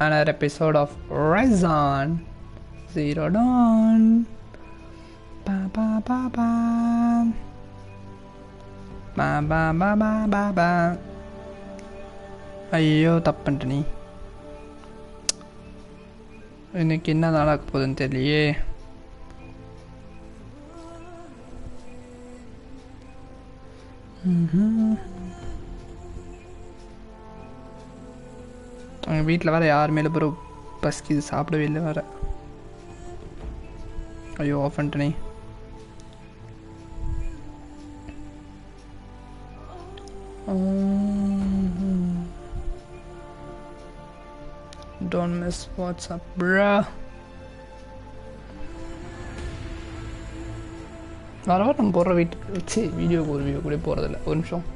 another episode of Horizon Zero Dawn. Ba ba ba ba. Ba ba ba ba ba ba. ஐயோ தப்புன்ட்டு நீ இன்னைக்கு என்ன நடக்க போகுதுன்னு தெரியலையே. எங்கள் வீட்டில் வேறு யாருமே இல்லை ப்ரோ, பஸ்க்கு சாப்பிடவே இல்லை வேறு. ஐயோ ஆஃப் பண்ணிட்டு நீ Don't miss what's up, bruh. வர நம்ம போடுற வீட்டுக்கு வச்சு வீடியோக்கு ஒரு வீடியோ கூட போகிறதில்ல. ஒரு நிமிஷம்.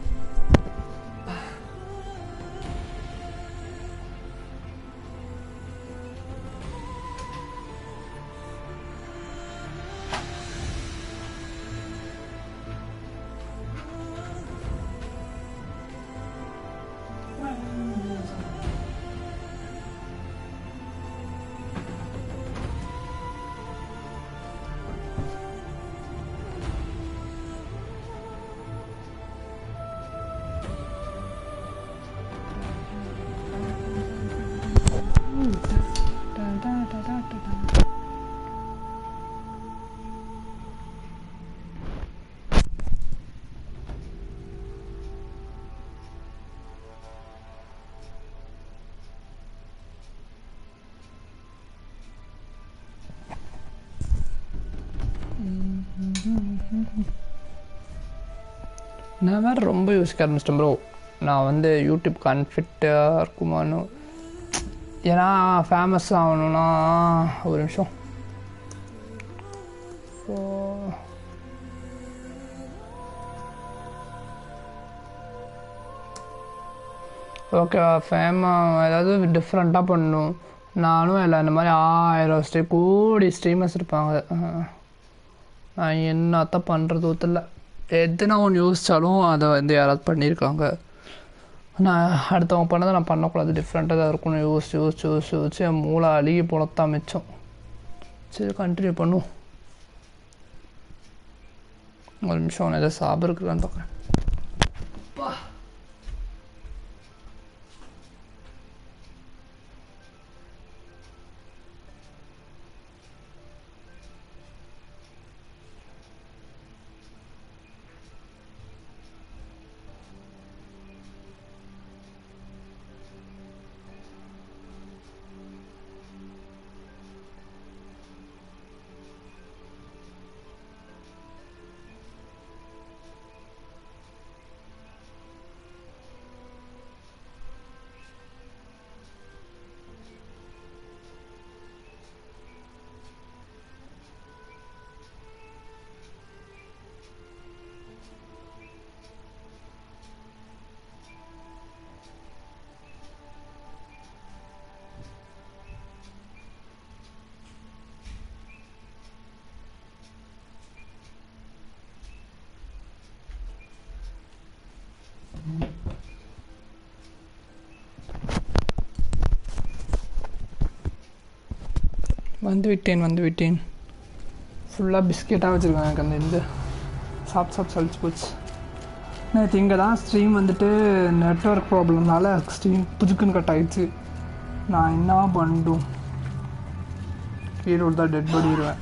நான் வேறு ரொம்ப யோசிக்க ஆரம்பிச்சிட்டேன் ப்ரோ. நான் வந்து யூடியூப்க்கு அன்ஃபிட்டாக இருக்குமான்னு. ஏன்னா ஃபேமஸ் ஆகணும்னா ஒரு நிமிஷம். ஓகே ஏதாவது டிஃப்ரெண்ட்டாக பண்ணணும். நானும் இல்லை இந்த மாதிரி 1000 கோடி ஸ்ட்ரீமர்ஸ் இருப்பாங்க. நான் என்னத்தான் பண்ணுறது ஒத்துல. எதுனா ஒன்று யோசித்தாலும் அதை வந்து யாராவது பண்ணியிருக்காங்க. நான் அடுத்தவங்க பண்ணதை நான் பண்ணக்கூடாது, டிஃப்ரெண்ட்டாக தான் இருக்கணும். யோசிச்சு என் மூளை அழுகி போலத்தான் மிச்சம். சரி கண்டினியூ பண்ணுவோம். ஒரு நிமிஷம் ஒன்று எதாவது சாப்பிட்ருக்குறான்னு பார்க்குறேன். வந்து விட்டேன். ஃபுல்லாக பிஸ்கெட்டாக வச்சுருக்காங்க. எனக்கு அந்த இந்த சாப்பிட்டு சளிச்சு போச்சு. நேற்று இங்கே தான் ஸ்ட்ரீம் வந்துட்டு நெட்ஒர்க் ப்ராப்ளம்னால ஸ்ட்ரீம் புதுக்குன்னு கட் ஆகிடுச்சு. நான் என்ன பண்ணும், கீழே தான் டெட் பண்ணிடுவேன்.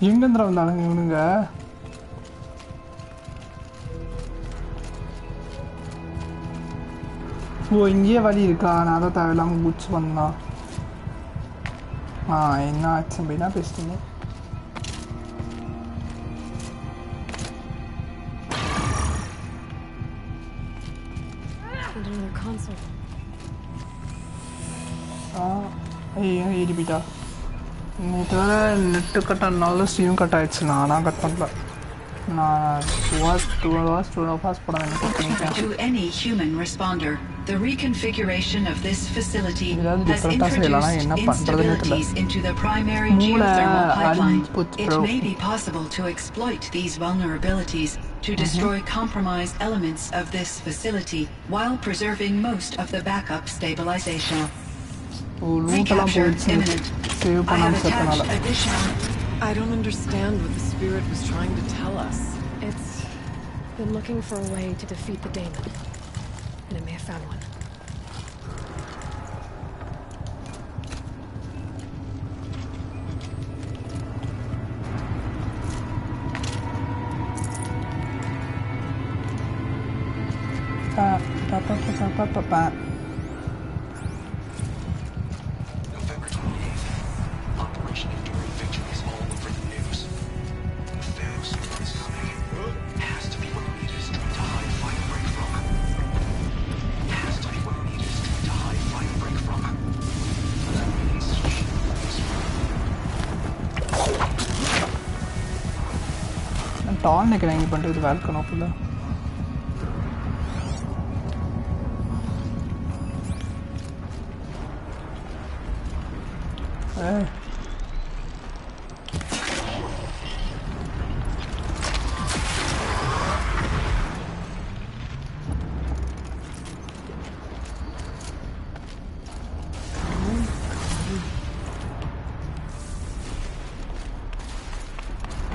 எங்கேந்திரா வந்தானுங்க இவனுங்க? ஓ இங்கேயே வழி இருக்கா? நான் அதை தேவையில்லாமல் குச்சி வந்தான். என்ன ஆச்சு அப்படின்னா பேசிட்டீங்க. ஏறி போயிட்டா. நேற்று வேறு நெட்டு கட் ஆனாலும் ஸ்ட்ரீம் கட் ஆகிடுச்சு. நானாக கட் பண்ணல. To any human responder, the reconfiguration of this facility has introduced instabilities into the primary geothermal pipeline. It may be possible to exploit these vulnerabilities to destroy compromised elements of this facility while preserving most of the backup stabilization. Recapture imminent. I have attached additional... I don't understand what the spirit was trying to tell us. It's been looking for a way to defeat the daemon, and it may have found one. November 28th. Operation Enduring Victory is all over the news. Thanos is coming. It has to be what Nita is trying to hide Firebreak from. It has to be what Nita is trying to hide Firebreak from. That means she is நான் டால் நினைக்கிறேன் இங்கே பண்ணுறது volcano ஃபுல்லாக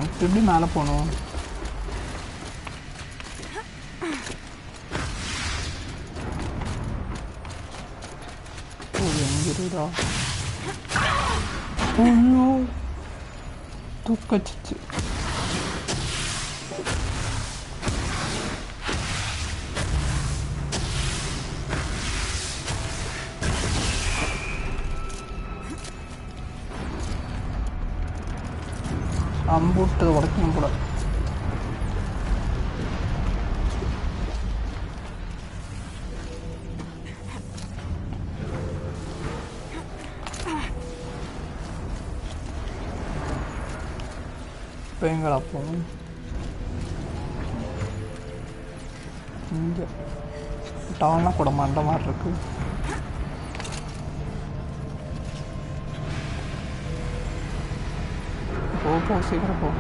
எப்படி மேலே போகணும் எங்கிருதா ஐயோ தூக்கச்சிச்சு அம்புட்டது உடைக்கணும் கூட இப்போ எங்கடா போகணும் இங்கே டால்னா கூட மண்ட மாதிரி இருக்கு போ சீக்கிரம் போ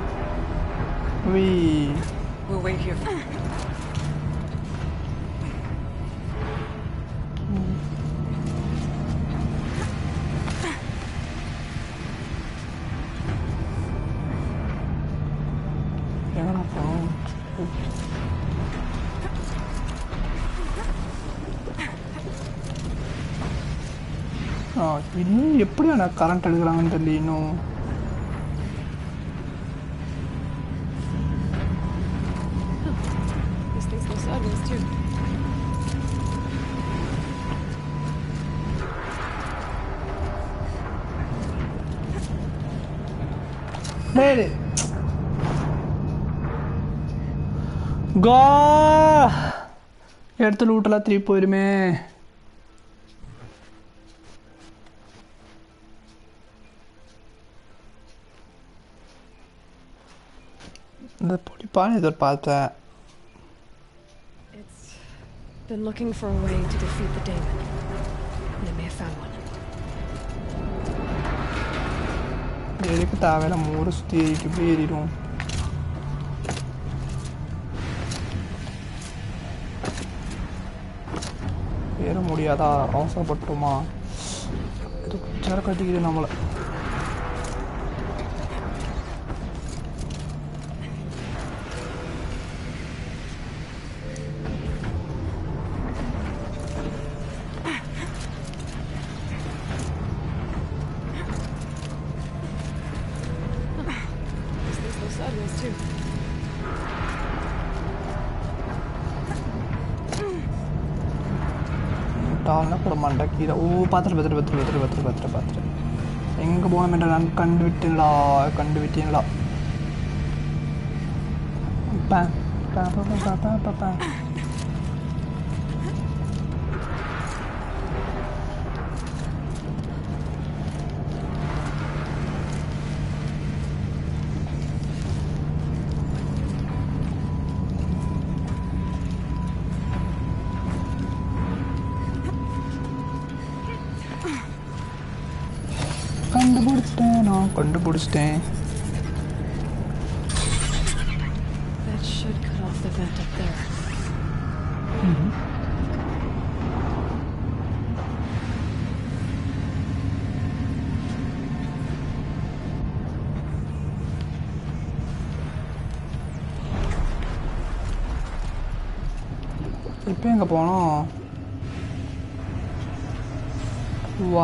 We'll wait here. எங்கடா போகணும் இன்னும் எப்படி எனக்கு கரண்ட் எடுக்கிறாங்கன்னு தெரியல இன்னும் எடுத்து லூட்டெல்லாம் திருப்பி போயிருமே இந்த பொடிப்பான ஏதோ பார்த்தேன் It's been looking for a way to defeat the daemon, and it may have found one. எதுக்கு தேவையில்ல மூறு சுற்றி இப்படி ஏறிடும் ஏற முடியாதா அவசரப்பட்டுமா இது சேர கட்டிக்கிது நம்மளை டால்னா கூட மண்டக்கீரை பார்த்துட்டு எங்கே போகணும் என்ற நான் கண்டு விட்டீங்களா கண்டுபிடிச்சிட்டேன். That should cut off the vent up there. இப்போ எங்கே போனோம்?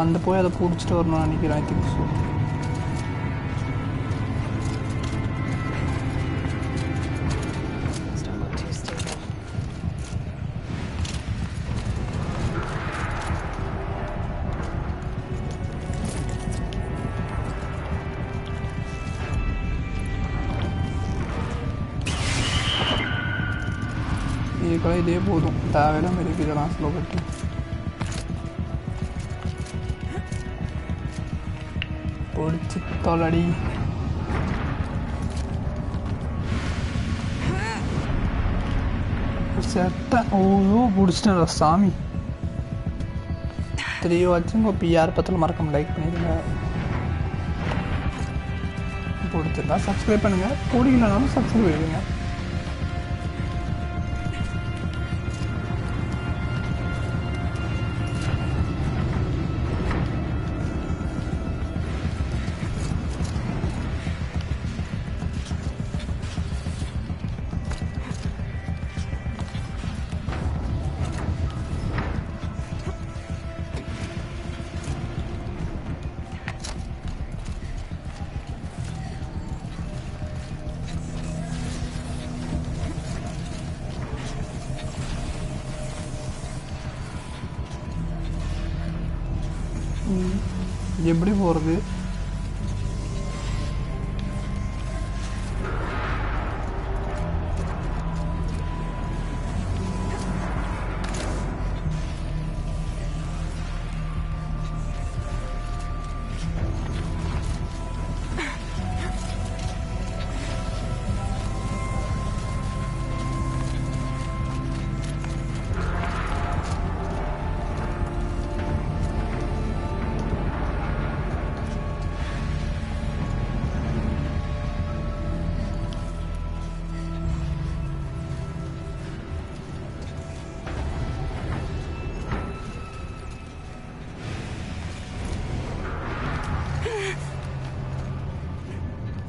அந்த போய் அதை பிடிச்சிட்டு வரணும்னு நினைக்கிறேன். I think so. Things don't look too stable. இதுக்கெல்லாம் இதே போதும். தேவையில்லாம இருக்கு இதெல்லாம் ஸ்லோ கட்டி. பிடிச்சி தோலடி. செட்ட ஓ பிடிச்சிட்டா சாமி. 3 வாட்சிங் பிஆர் பத்தில் மறக்காம லைக் பண்ணிடுங்க. பிடிச்சிருந்தா சப்ஸ்கிரைப் பண்ணுங்க. பிடிக்கலனாலும் சப்ஸ்கிரைப் பண்ணுங்க. எப்படி போகிறது?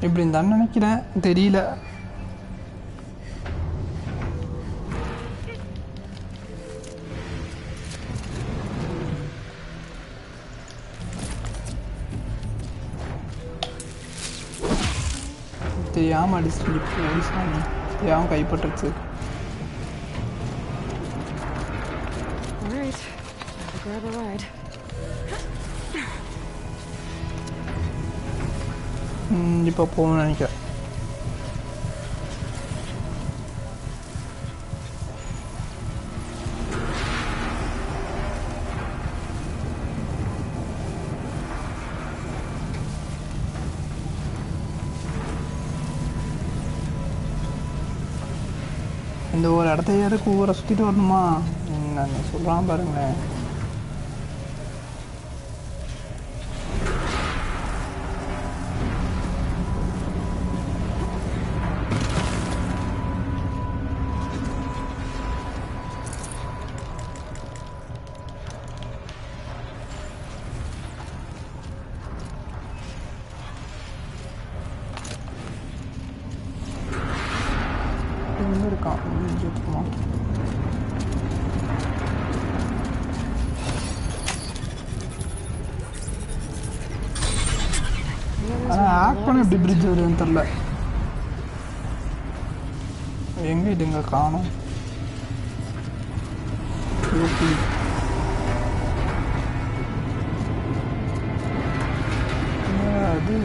இப்படி தான் நினைக்கிறேன், தெரியல. தெரியாம அடிச்சு தெரியாம கைப்பற்றுச்சு. Alright, time to grab a ride. இப்போ போகணும்னு நினைக்கிறேன். இந்த ஒரு இடத்தையாவது ஊரை சுற்றிட்டு வரணுமா? நான் சொல்கிறான் பாருங்களேன். இருக்கான் ஆனால் ஆக்ட் பண்ண எப்படி பிரிட்ஜ் வருதுன்னு தெரில. எங்கே இதுங்க காணும்? அது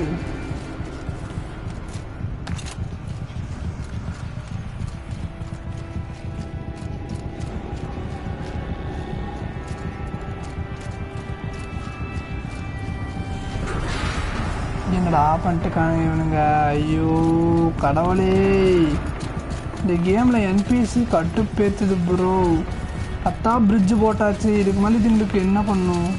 என்னடா பண்ணிட்டுக்கான இவனுங்க. ஐயோ கடவுளே, இந்த கேமில் என்பிசி கட்டுப்பேத்துது ப்ரோ. அத்தான் பிரிட்ஜு போட்டாச்சு, இதுக்கு மேலே இதுங்களுக்கு என்ன பண்ணும்?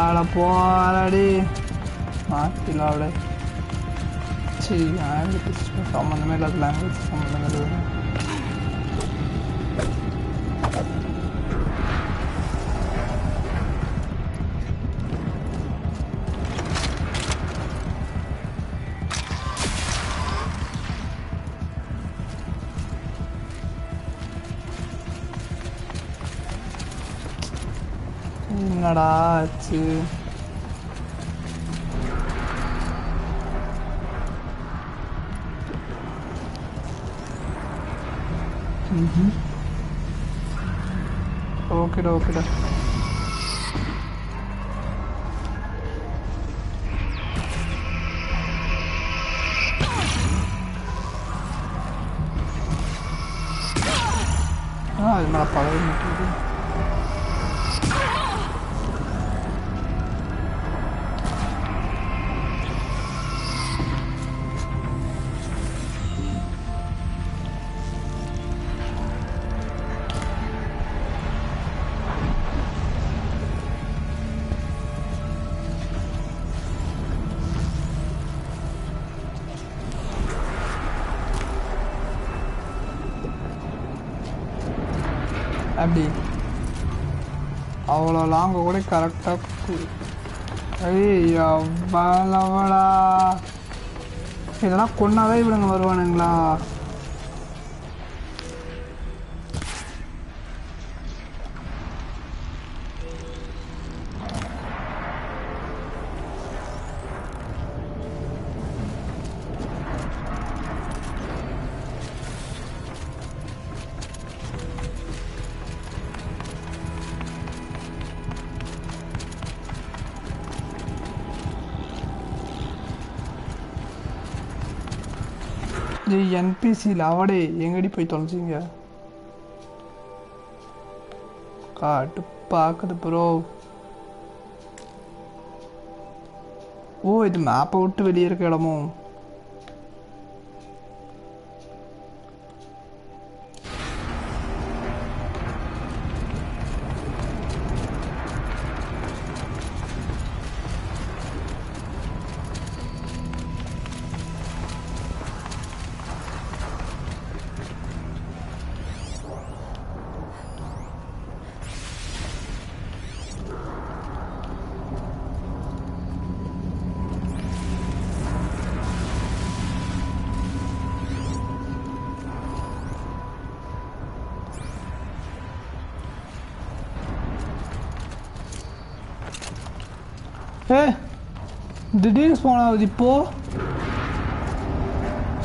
அட போராடி மாற்றிலாம் அவளை சம்மந்தமே இல்லாத லாங்குவேஜ் சம்மந்தமே இல்லை. என்னடா ஆச்சு? ஓகேடா ஓகேடா. அது மேலே பழக மாட்டேங்குது. அப்படி அவ்வளோ லாங்க கூட கரெக்டாக. ஐயவளவடா, இதெல்லாம் கொன்னாவே இவனுங்க வருவானுங்களா? என்பிசியில் அவடே எங்கடி போய் தொலைச்சிங்க? காட்டு பார்க்குது ப்ரோ. ஓ, இது மேப்பை விட்டு வெளியே இருக்க இடமோ? திடீர்னு ஸ்பான் ஆகுது இப்போ.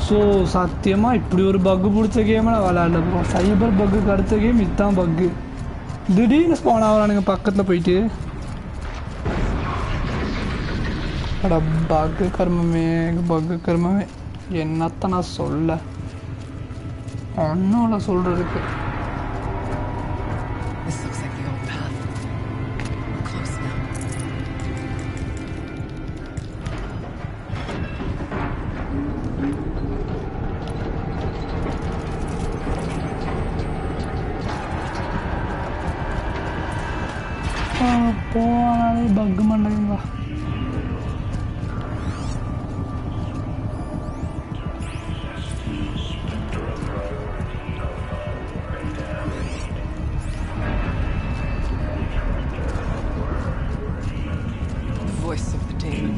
ஸோ சத்தியமாக இப்படி ஒரு பக்கு பிடிச்ச கேமை நான் விளையாடல ப்ரோ. சைபர் பக்குக்கு அடுத்த கேம் இதுதான் பக்கு. திடீர்னு ஸ்பான் ஆகிறானுங்க பக்கத்தில் போயிட்டு. அட பக்கு கர்மமே, பக்கு கர்மமே, என்னத்த நான் சொல்ல ஒன்றும் இல்லை சொல்கிறதுக்கு. போனாலே பக்கு மண்டைங்களா. Voice of the demon.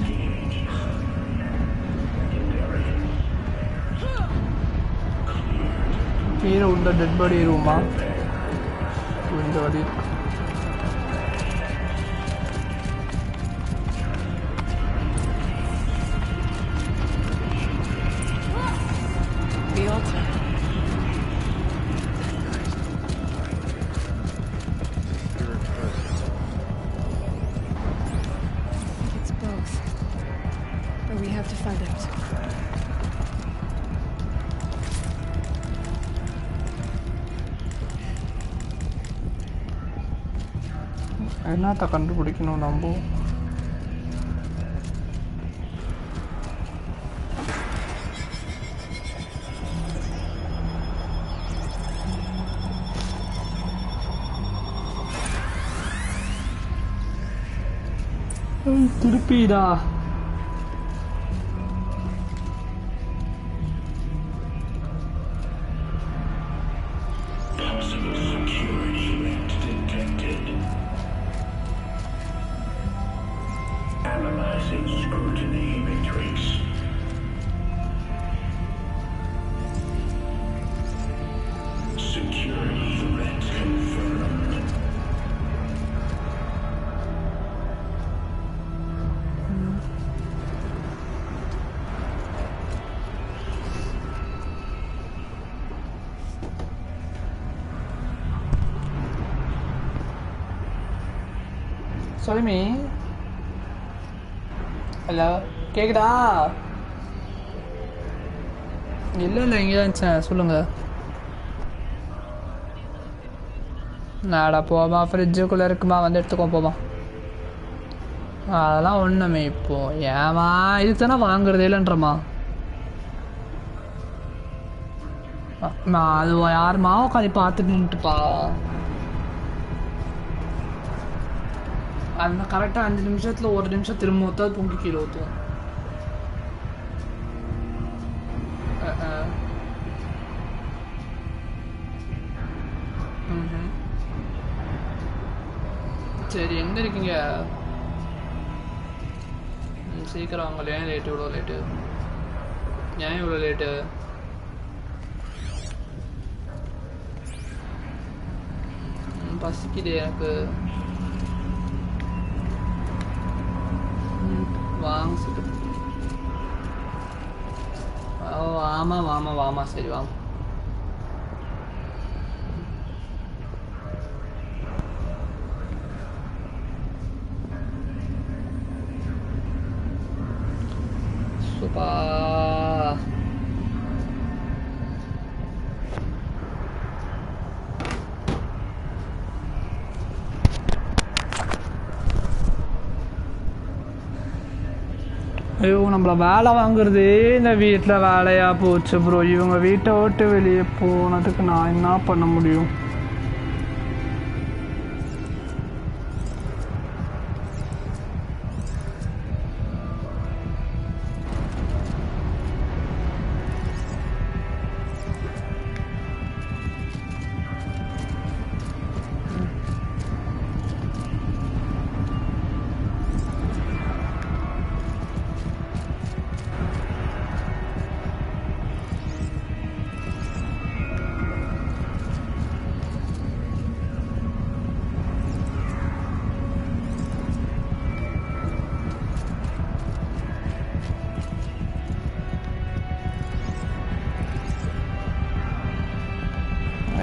கீழே உள்ள டெட் பாடி ஏறுவோமா? இந்த வழி என்னத்த கண்டுபிடிக்கணும் நம்ம? திருப்பிடா சொல்லுமி ஹலோ கேக்குதா இல்லை இங்கே தான் இருந்துச்சேன் சொல்லுங்கள் நாடா போமா ஃப்ரிட்ஜுக்குள்ளே இருக்குமா வந்து எடுத்துக்கோ போமா அதெல்லாம் ஒன்றுமே இப்போ ஏமா இதுக்கு தானே வாங்குறதே இல்லைன்றமா அது யாருமா உட்காந்து பார்த்துட்டு நின்றுப்பா அந்த கரெக்டாக 5 நிமிஷத்தில் 1 நிமிஷம் திரும்ப ஊற்ற பொங்கி கீழே ஊற்றுவோம் சரி எங்கே இருக்கீங்க சீக்கிரம் வாங்கல ஏன் லேட்டு இவ்வளோ லேட்டு ஏன் இவ்வளோ லேட்டு பசிக்குது எனக்கு வாங்க சீக்கிரம் ஓ ஆமாம் ஆமாம் வாமா சரி வாங்க சூப்பா ஐயோ நம்மள வேலை வாங்குறது இந்த வீட்டில் வேலையா போச்சு ப்ரோ இவங்க வீட்டை விட்டு வெளியே போனதுக்கு நான் என்ன பண்ண முடியும்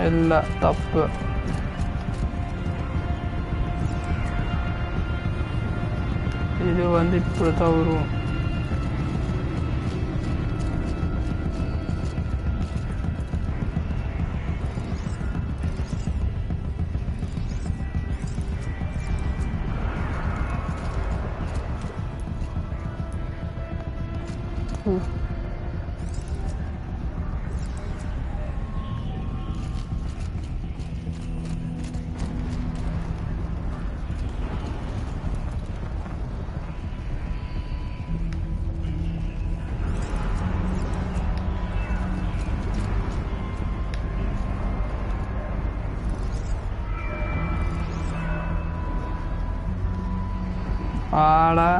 இல்லை தப்பு இது வந்து இப்படி தான் வரும் ஆடா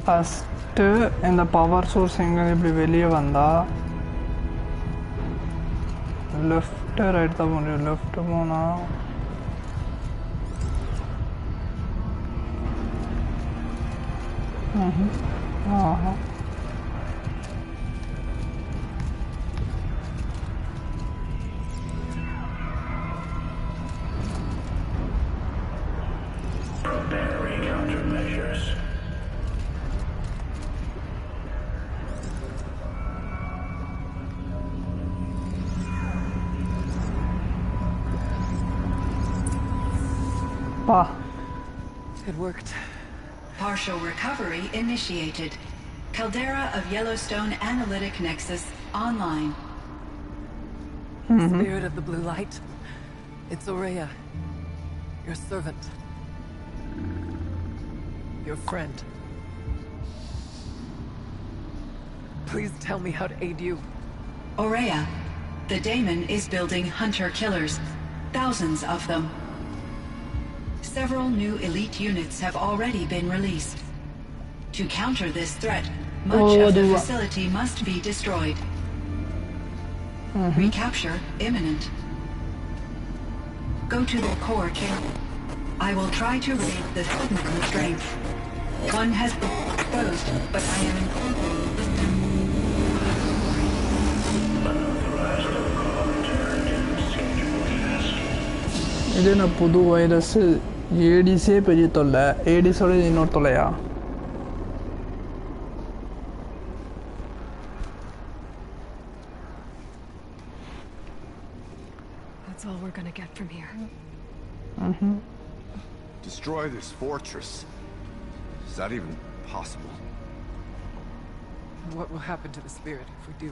ஃபஸ்ட்டு இந்த பவர் சோர்ஸ் எங்கே இப்படி வெளியே வந்தால் லெஃப்ட்டு ரைட் தான் போக முடியும். லெஃப்ட்டு போனால் ஆஹா It worked. Partial recovery initiated. Caldera of Yellowstone Analytic Nexus online. Spirit of the blue light. It's Aurea. Your servant. Your friend. Please tell me how to aid you. Aurea, the daemon is building hunter-killers. Thousands of them. Several new elite units have already been released. To counter this threat, much of the facility must be destroyed. Recapture imminent. Go to the core chamber. I will try to raid the hidden strength. One has been exposed, but I am incorporating. இது என்ன புது virus? ஏடிஸே பெரிய தொல்லை. ஏடிஸோட இன்னொரு தொல்லையா? That's all we're gonna get from here. Destroy this fortress. Is that even possible? What will happen to the spirit if we do?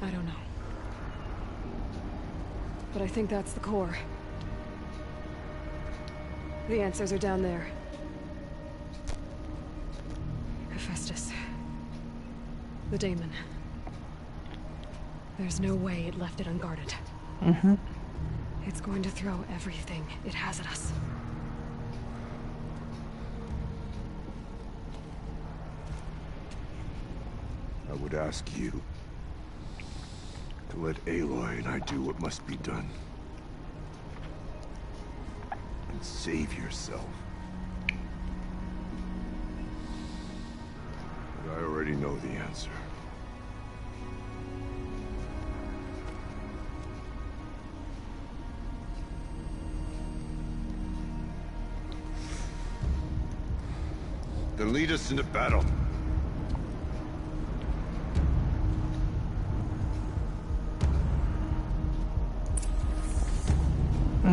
I don't know. But I think that's the core. The answers are down there. Hephaestus. The daemon. There's no way it left it unguarded. It's going to throw everything it has at us. I would ask you to let Aloy and I do what must be done. And save yourself. But I already know the answer. Then lead us into battle.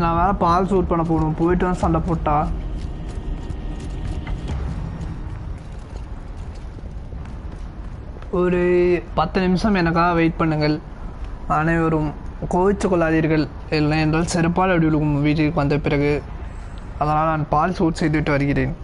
நான் வேற பால் suit பண்ண போடுவோம். போயிட்டு வந்து சண்டை போட்டா ஒரு 10 நிமிஷம் எனக்காக வெயிட் பண்ணுங்கள். அனைவரும் கோவிச்சு கொள்ளாதீர்கள். இல்லை என்றால் செருப்பால் அப்படி விழுகும் வீட்டுக்கு வந்த பிறகு. அதனால் நான் பால் சூட் செய்துவிட்டு வருகிறேன்.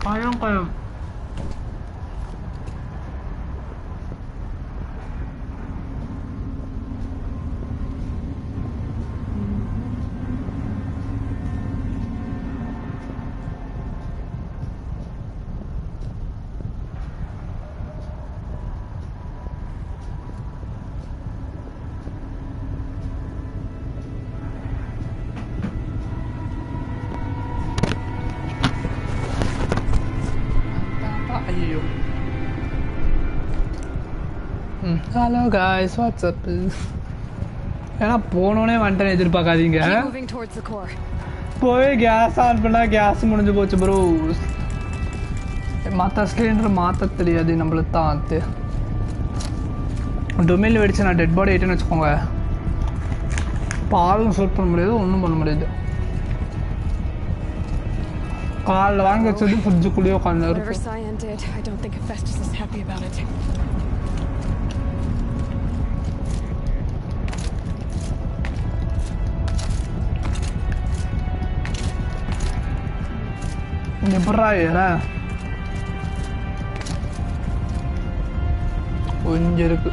Kayang-kaya. Hello guys, what's up? ஏன்னா போனோனே வந்துட்டேன் எதிர்பார்க்காதீங்க. Moving towards the core. போய் கேஸ் ஆன் பண்ணா கேஸ் முடிஞ்சு போச்சு ப்ரோ. மற்ற சிலிண்டர் மாற்ற தெரியாது நம்மளுக்கு தான் அது. டொமைனில் வெடிச்சு நான் டெட் பாடி ஆகிட்டேன்னு வச்சுக்கோங்க. பாலும் சூட் பண்ண முடியாது, ஒன்றும் பண்ண முடியாது. காலில் வாங்கி வச்சது ஃப்ரிட்ஜுக்குள்ளேயே உட்காந்து இருக்கு. எப்படா ஏற கொஞ்சம் இருக்கு.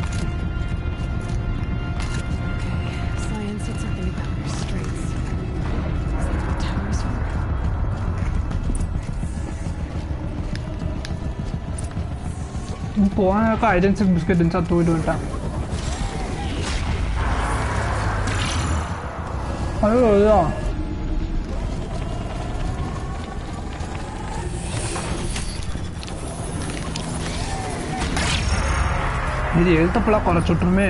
போனாக்கா ஐடென்சிக் பிஸ்கெட் இருந்துச்சா தூக்கிட்டு வந்துட்டேன். அதுதான் இது எழுத்தப்பெல்லாம் குறைச்சி விட்டுருமே.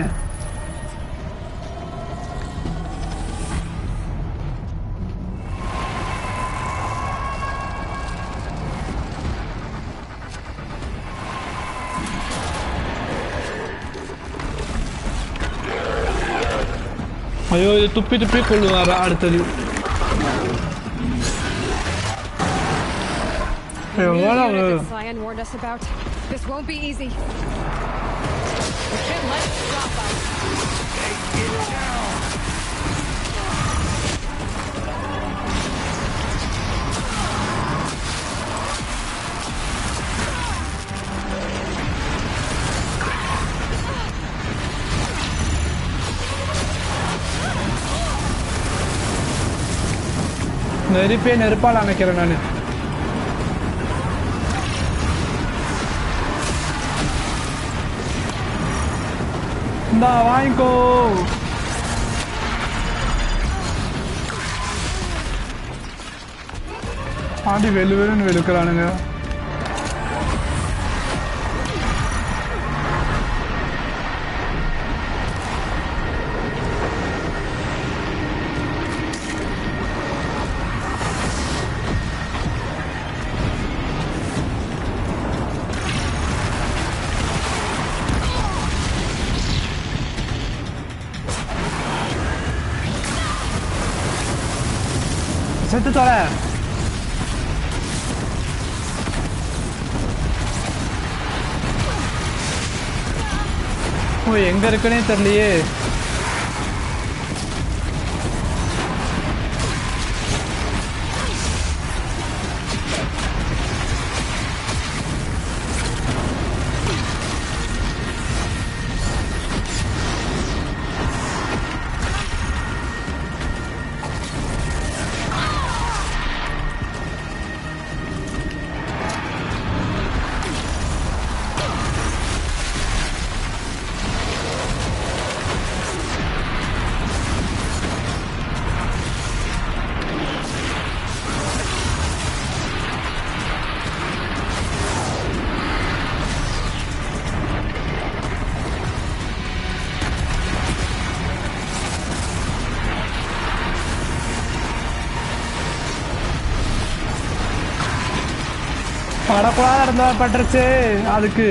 ஐயோ இது துப்பி துப்பி கொள்ளுவாரா அடுத்தது. This won't be easy. We can't let it drop out. Take it down. நெருப்பால் அணைக்கிறேன் நான். இந்தா வாங்கிக்கோ. ஆண்டி வெளுன்னு வெளுக்கிறானுங்க. செத்து தொலை. ஓ எங்க இருக்குன்னே தெரியலையே. படக்கூடாத இருந்தா பட்டுருச்சு அதுக்கு.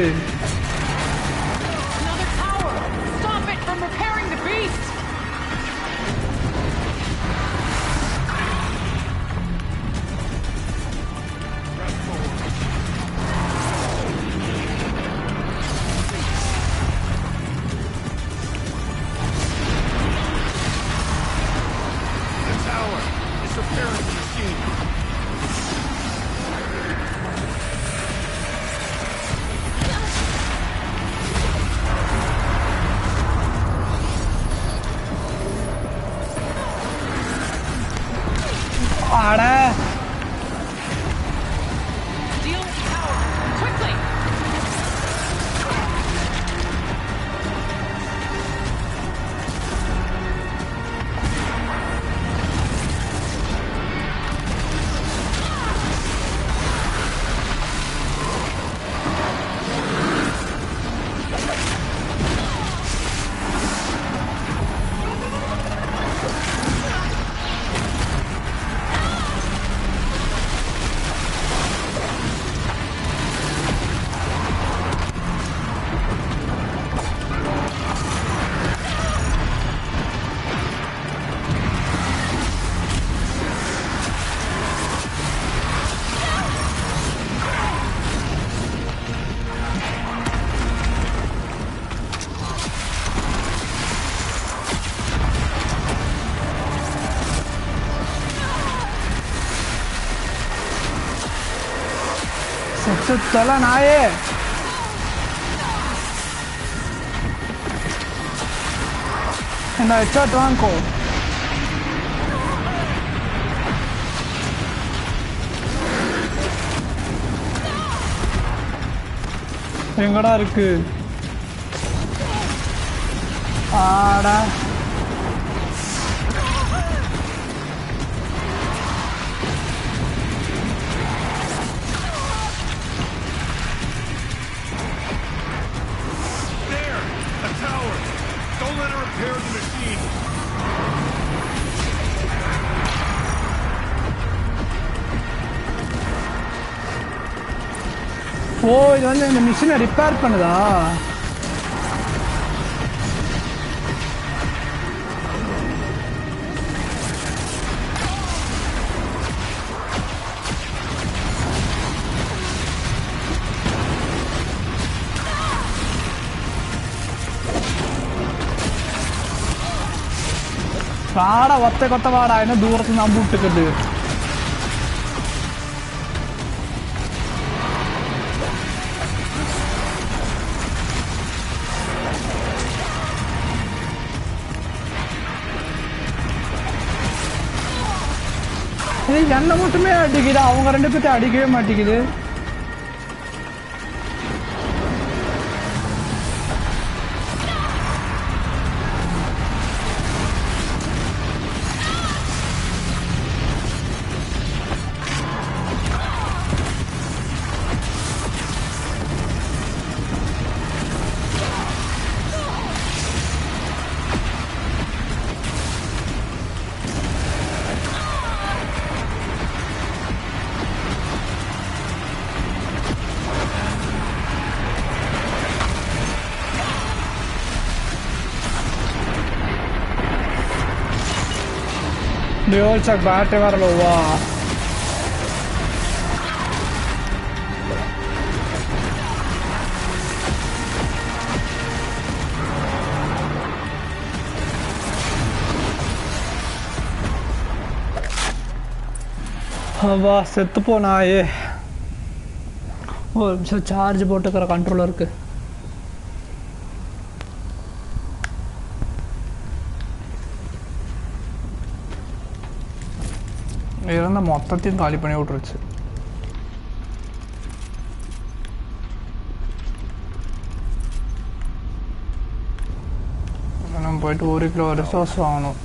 செத்து தொலை நாயே. என்ன ஹெட்ஷாட் வாங்கோ. எங்கடா இருக்கு? ஆடா ஓ, இது வந்து இந்த மிஷினை ரிப்பேர் பண்ணுதா? വാടാ ഒത്ത കൊത്ത വാടാ, അതിനെ ദൂരത്ത് നാം വിട്ടിട്ടുണ്ട്. என்ன மட்டுமே அடிக்குது, அவங்க 2 பேர்த்தையும் அடிக்கவே மாட்டேங்குது. Dual chuck bat வரல வா. வா செத்து போனாயே. ஒரு நிமிஷம் சார்ஜ் போட்டுக்கிற கண்ட்ரோலருக்கு. இறந்த மொத்தத்தையும் காலி பண்ணி விட்டுருச்சு. நம்ம போயிட்டு 1 கிலோ ரிசோர்ஸ் வாங்கணும்.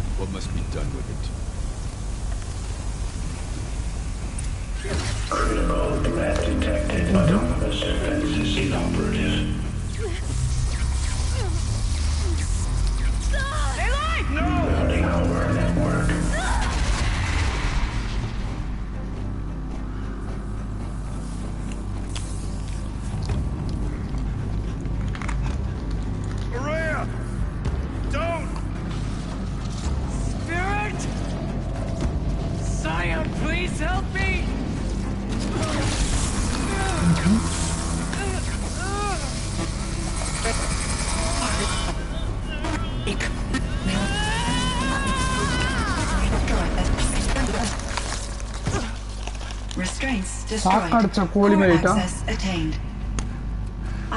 Restraints destroyed. Core access attained.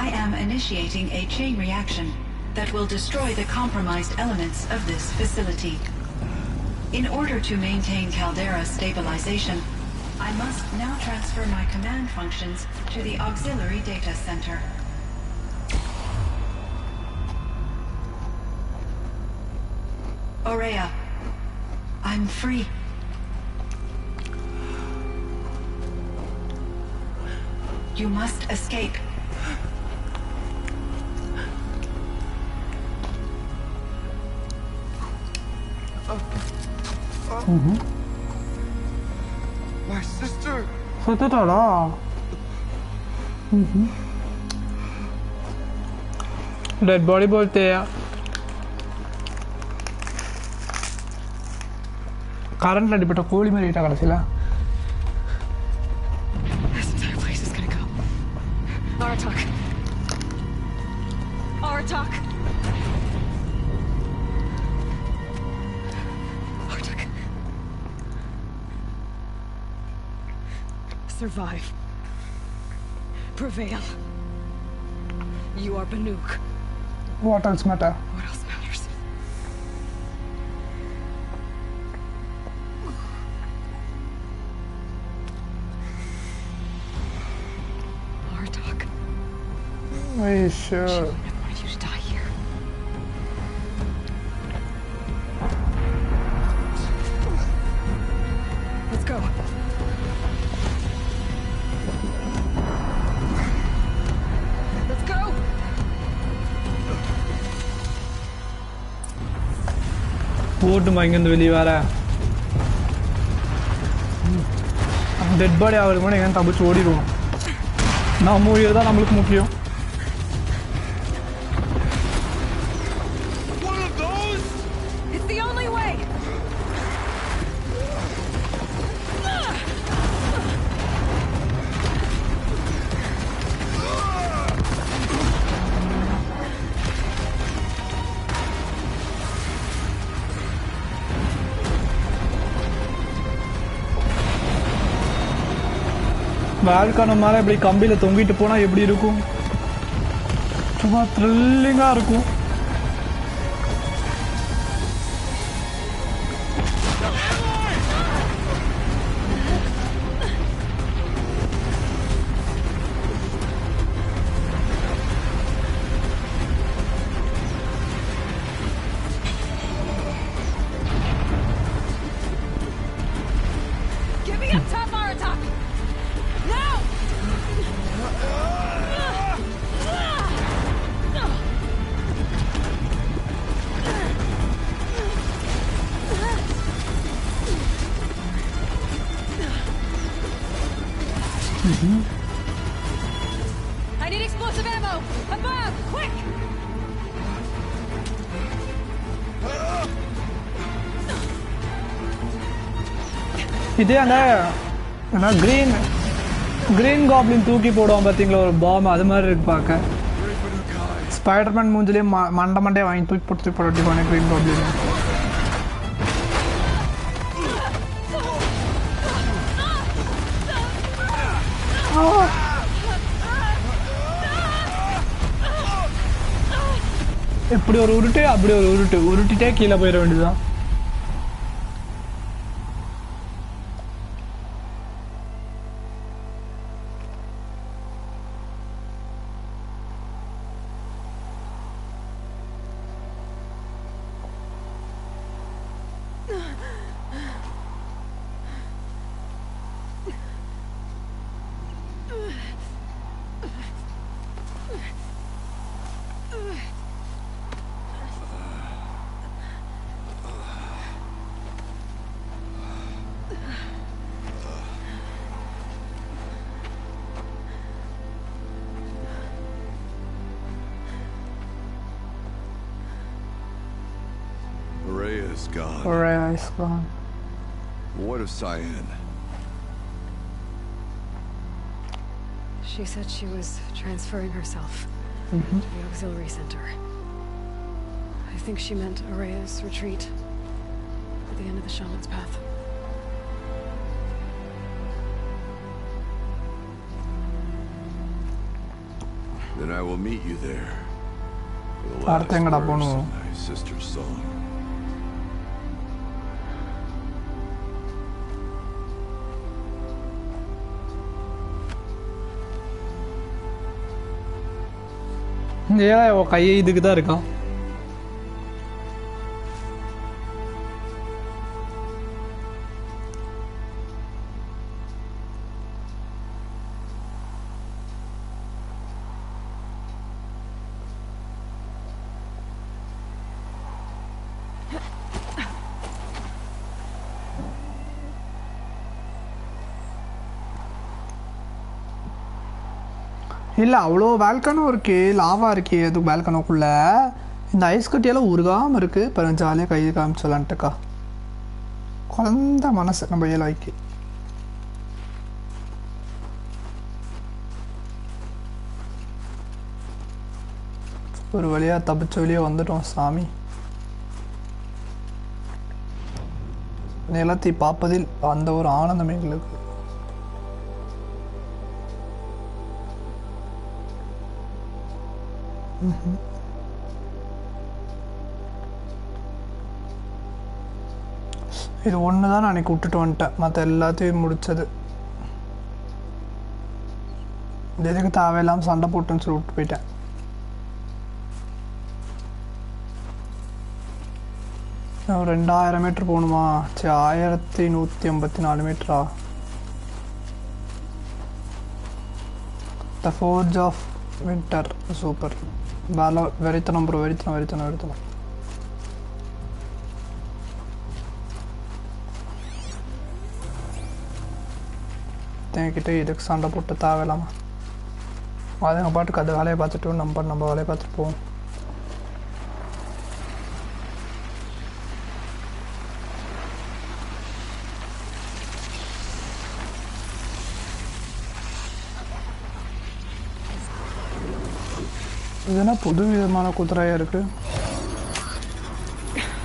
I am initiating a chain reaction that will destroy the compromised elements of this facility. In order to maintain caldera stabilization, I must now transfer my command functions to the auxiliary data center. Aurea, I'm free. You must escape. My sister. செத்துட்டாளா? Dead body बोलते हैं. Current அடிப்பட்ட கோழி மாதிரி கிட்ட கடைசியில. Survive. prevail. You are Banuk. What else matter? What else matters? Artok. Are you sure? She wouldn't have wanted you to die here. Let's go. Let's go. போட்டுமா இங்கேருந்து வெளியே வர டெட் பாடி ஆகுது கூட எங்கே தப்பிச்சு ஓடிடுவோம் நம்ம உயிர் தான் நம்மளுக்கு முக்கியம் It's the only way. வாழ்க்கான மேலே இப்படி கம்பியில் தொங்கிட்டு போனால் எப்படி இருக்கும் சும்மா த்ரில்லிங்காக இருக்கும் Give me a tough Artok. Now. I need explosive ammo. Above, quick. இதே அந்த ஏன்னா கிரீன் காப்ளின் தூக்கி போடுவான் பார்த்தீங்களா ஒரு பாம் அது மாதிரி இருக்கு பார்க்க ஸ்பைடர்மேன் மூஞ்சிலே மண்டே வாங்கி தூக்கி போட்டு போனேன் கிரீன் காப்ளின் இப்படி ஒரு உருட்டு அப்படி ஒரு உருட்டிட்டே கீழே போயிட வேண்டியதுதான் Araya is gone. What of Cyan? She said she was transferring herself to the auxiliary center. I think she meant Araya's retreat at the end of the shaman's path. Then I will meet you there. For the Arte last engada verse ponu. of my sister's song. ஏன் அவன் கையை இதுக்கு தான் இருக்கான் இல்லை அவ்வளோ வேல்கனும் இருக்கு lava இருக்கு அது வேல்கனுக்குள்ள இந்த ஐஸ் கட்டியெல்லாம் உருகாமல் இருக்கு இப்போ ஜாலியாக கையை காமிச்சலான்ட்டுக்கா குழந்த மனசு நம்ம ஏழாய்க்கு ஒரு வழியாக தப்பிச்ச வழியாக வந்துட்டோம் சாமி நிலத்தை பார்ப்பதில் அந்த ஒரு ஆனந்தம் எங்களுக்கு இது ஒன்று தான் நான் விட்டுட்டு வந்துட்டேன், மற்ற எல்லாத்தையும் முடிச்சது. எதுக்கு தேவையில்லாமல் சண்டை போட்டுன்னு சொல்லி விட்டு போயிட்டேன். ஒரு 2000 மீட்டர் போகணுமா? சரி, 1154 மீட்டரா? த ஃபோர்ஜ் ஆஃப் வின்டர், சூப்பர். வேலை வெறித்தனம் ப்ரோ, வெறித்தனம். என்கிட்ட இதுக்கு சண்டை போட்டு தேவையில்லாமா? அதுங்க பாட்டுக்கு அது வேலையை பார்த்துட்டு நம்ம வேலையை பார்த்துட்டு போவோம். இதுனா புது விதமான குதிரையா இருக்கு.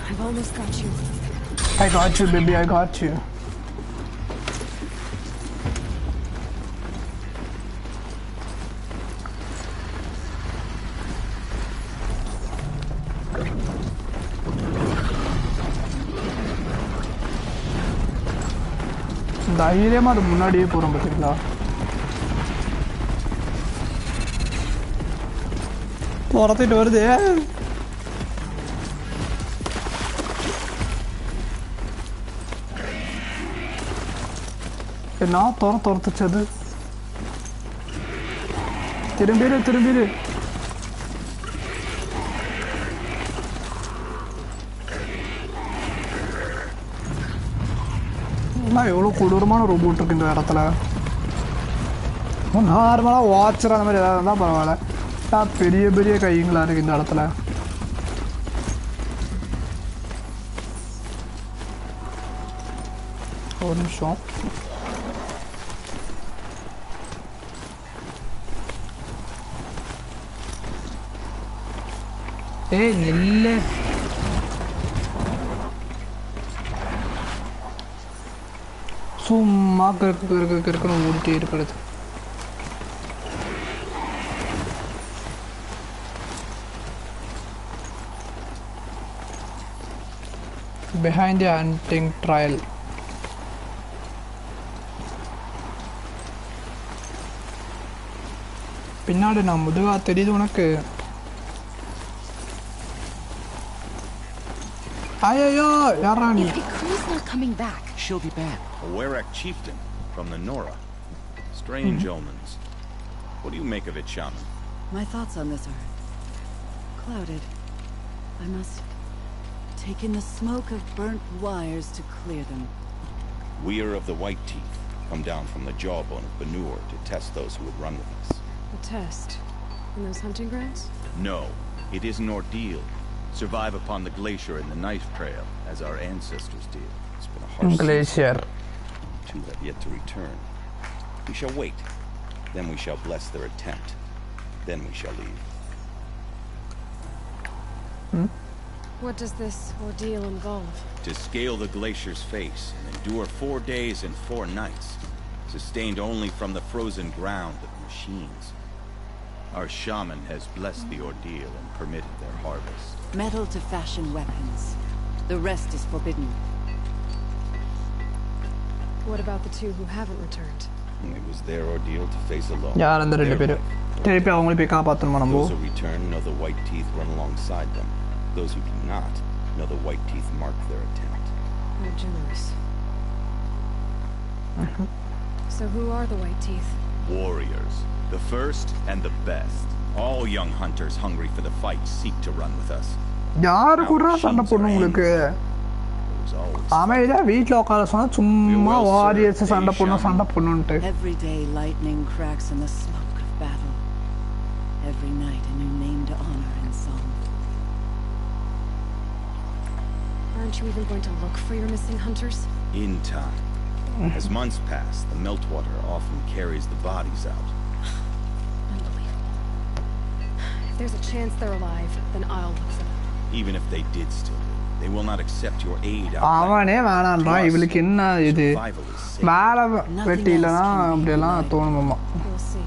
I've almost got you. I got you, baby, I got you. தைரியமா அது முன்னாடியே போறோம் பார்த்தீங்களா? துரத்திட்டு வருது. நான் துரத்துச்சது. திரும்பிடு. எவ்வளோ கொடூரமான ரோபோட் இருக்கு இந்த இடத்துல. நார்மலாக வாட்சர் அந்த மாதிரி ஏதாவது இருந்தால் பரவாயில்ல. பெரிய கைங்களா இருக்கு இந்த இடத்துல. ஒரு நிமிஷம். ஏய் நில்லு. சும்மா கிறுக்கணும் ஓடிட்டே இருக்கிறது. Behind the hunting trail. பின்னாடி நான் முதுகா தெரியுது உனக்கு. ஐயோ யாரா நீ? Cree's not coming back. She'll be back. A Werak chieftain from the Nora. Strange omens. What do you make of it, Shaman? My thoughts on this are clouded. I must take in the smoke of burnt wires to clear them. We are of the White Teeth, come down from the jawbone of Banur to test those who would run with us. A test? In those hunting grounds? No, it is an ordeal. Survive upon the glacier and the knife trail, as our ancestors did. It's been a harsh glacier. Two have yet to return. We shall wait. Then we shall bless their attempt. Then we shall leave. What does this ordeal involve? To scale the glacier's face and endure 4 days and 4 nights, sustained only from the frozen ground of the machines. Our shaman has blessed the ordeal and permitted their harvest. Metal to fashion weapons. The rest is forbidden. What about the two who haven't returned? It was their ordeal to face alone. யார் அந்த ரெண்டு பேரு? திருப்பி அவங்களை போய் காப்பாத்தணுமா நம்ம? Those who return know the White Teeth run alongside them. Those who do not know the White Teeth mark their attempt. How generous. So who are the White Teeth? Warriors. The first and the best. All young hunters hungry for the fight seek to run with us. யாரு கூட சண்டை போடணும் உங்களுக்கு? அமைதியா வீட்ல உட்கார சொன்னா சும்மா வாரியர்ஸ் சண்டை போடணும்ட்டு. Every day lightning cracks in the smoke of battle. Every night a new name to honor in song. Aren't you even going to look for your missing hunters? In time. As months pass, the meltwater often carries the bodies out. Unbelievable. If there's a chance they're alive, then I'll look for them. Even if they did still live, they will not accept your aid. அவனே வேணான்றா. இவளுக்கு என்ன இது? வேலை வெட்டி இல்லைன்னா அப்படியெல்லாம் தோணுமாமா. We'll see.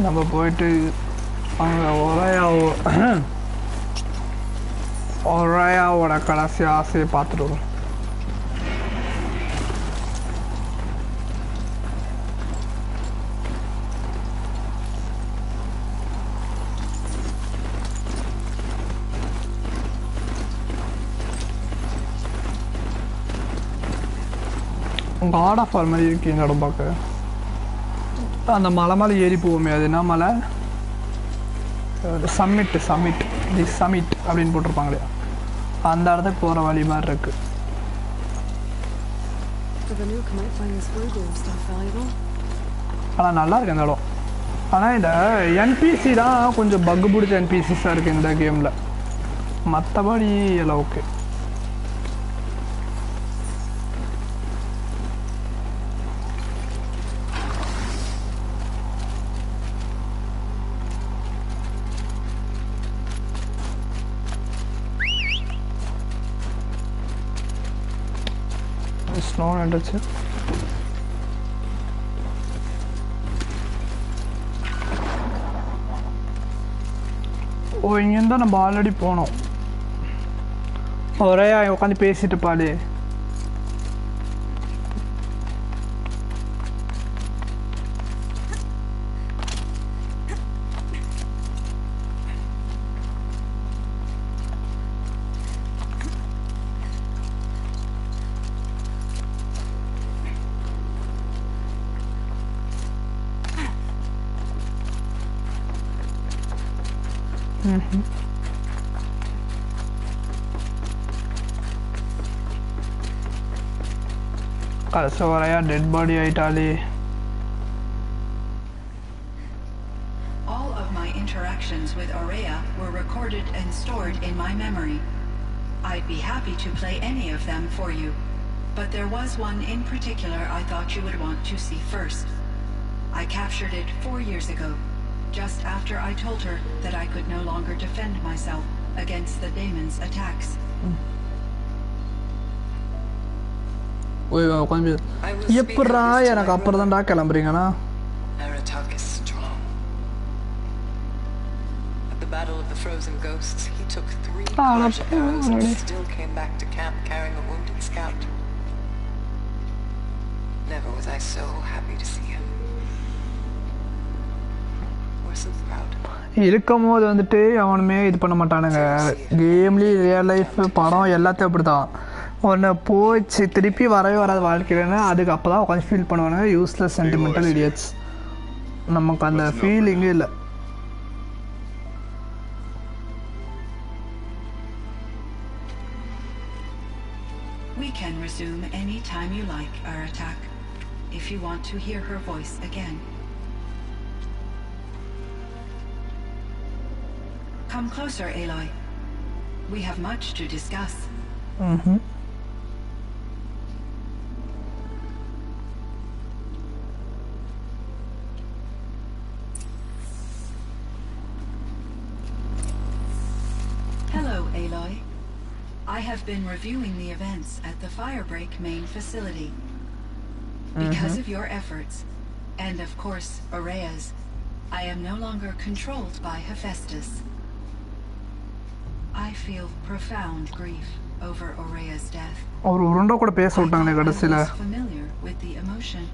நம்ம போயிட்டு அங்கே ஒரேயாவோட கடைசி ஆசையை பார்த்துட்டு வரும். காட் ஆஃப் வார் மாதிரி இருக்கு இந்த இடம் பார்க்க. அந்த மலை மேலே ஏறி போவோமே, அது என்ன மலை? சம்மிட் தி சம்மிட் அப்படின்னு போட்டிருப்பாங்களே, அந்த இடத்துக்கு போகிற வழி மாதிரி இருக்கு. ஆனால் நல்லா இருக்கு அந்த இடம். ஆனால் இந்த என்பிசி தான் கொஞ்சம் பக்கு பிடிச்ச என்பிசிஸாக இருக்குது இந்த கேமில். மற்றபடி எல்லாம் ஓகே. ஸ்னோ நின்றுச்சு. ஓ, இங்கேருந்து நம்ம ஆல்ரெடி போனோம். ஒரே உட்காந்து பேசிட்டு பாடு. கடைசிவரையா டெட் பாடி ஆயிட்டாலே. All of my interactions with Aurea were recorded and stored in my memory. I'd be happy to play any of them for you, but there was one in particular I thought you would want to see first. I captured it 4 years ago, just after I told her that I could no longer defend myself against the daemon's attacks. எப்படா எனக்கு அப்புறம் தான்டா கிளம்புறீங்கண்ணா? Aratak is strong. At the Battle of the Frozen Ghosts, he took 3 charge arrows and still came back to camp carrying a wounded scout. Never was I so happy to see him. We're so proud. இருக்கும் போது வந்துட்டு அவனுமே இது பண்ண மாட்டானுங்க. கேம்லேயும் real life படம் எல்லாத்தையும் அப்படி தான். ஒன்று போச்சு திருப்பி வரவே வராது வாழ்க்கையிலன்னு அதுக்கு அப்போ தான் உட்காந்து ஃபீல் பண்ணுவானுங்க. Useless sentimental idiots. நமக்கு அந்த ஃபீலிங்கே இல்லை. We can resume any time you like, Aratak, if you want to hear her voice again. Come closer, Aloy. We have much to discuss. Hello, Aloy. I have been reviewing the events at the Firebreak main facility. Because of your efforts, and of course, Aurea's, I am no longer controlled by Hephaestus. I feel profound grief over Aurea's death. அவர் உருண்டை கூட பேச விட்டாங்க கடைசில. I was familiar with the emotion,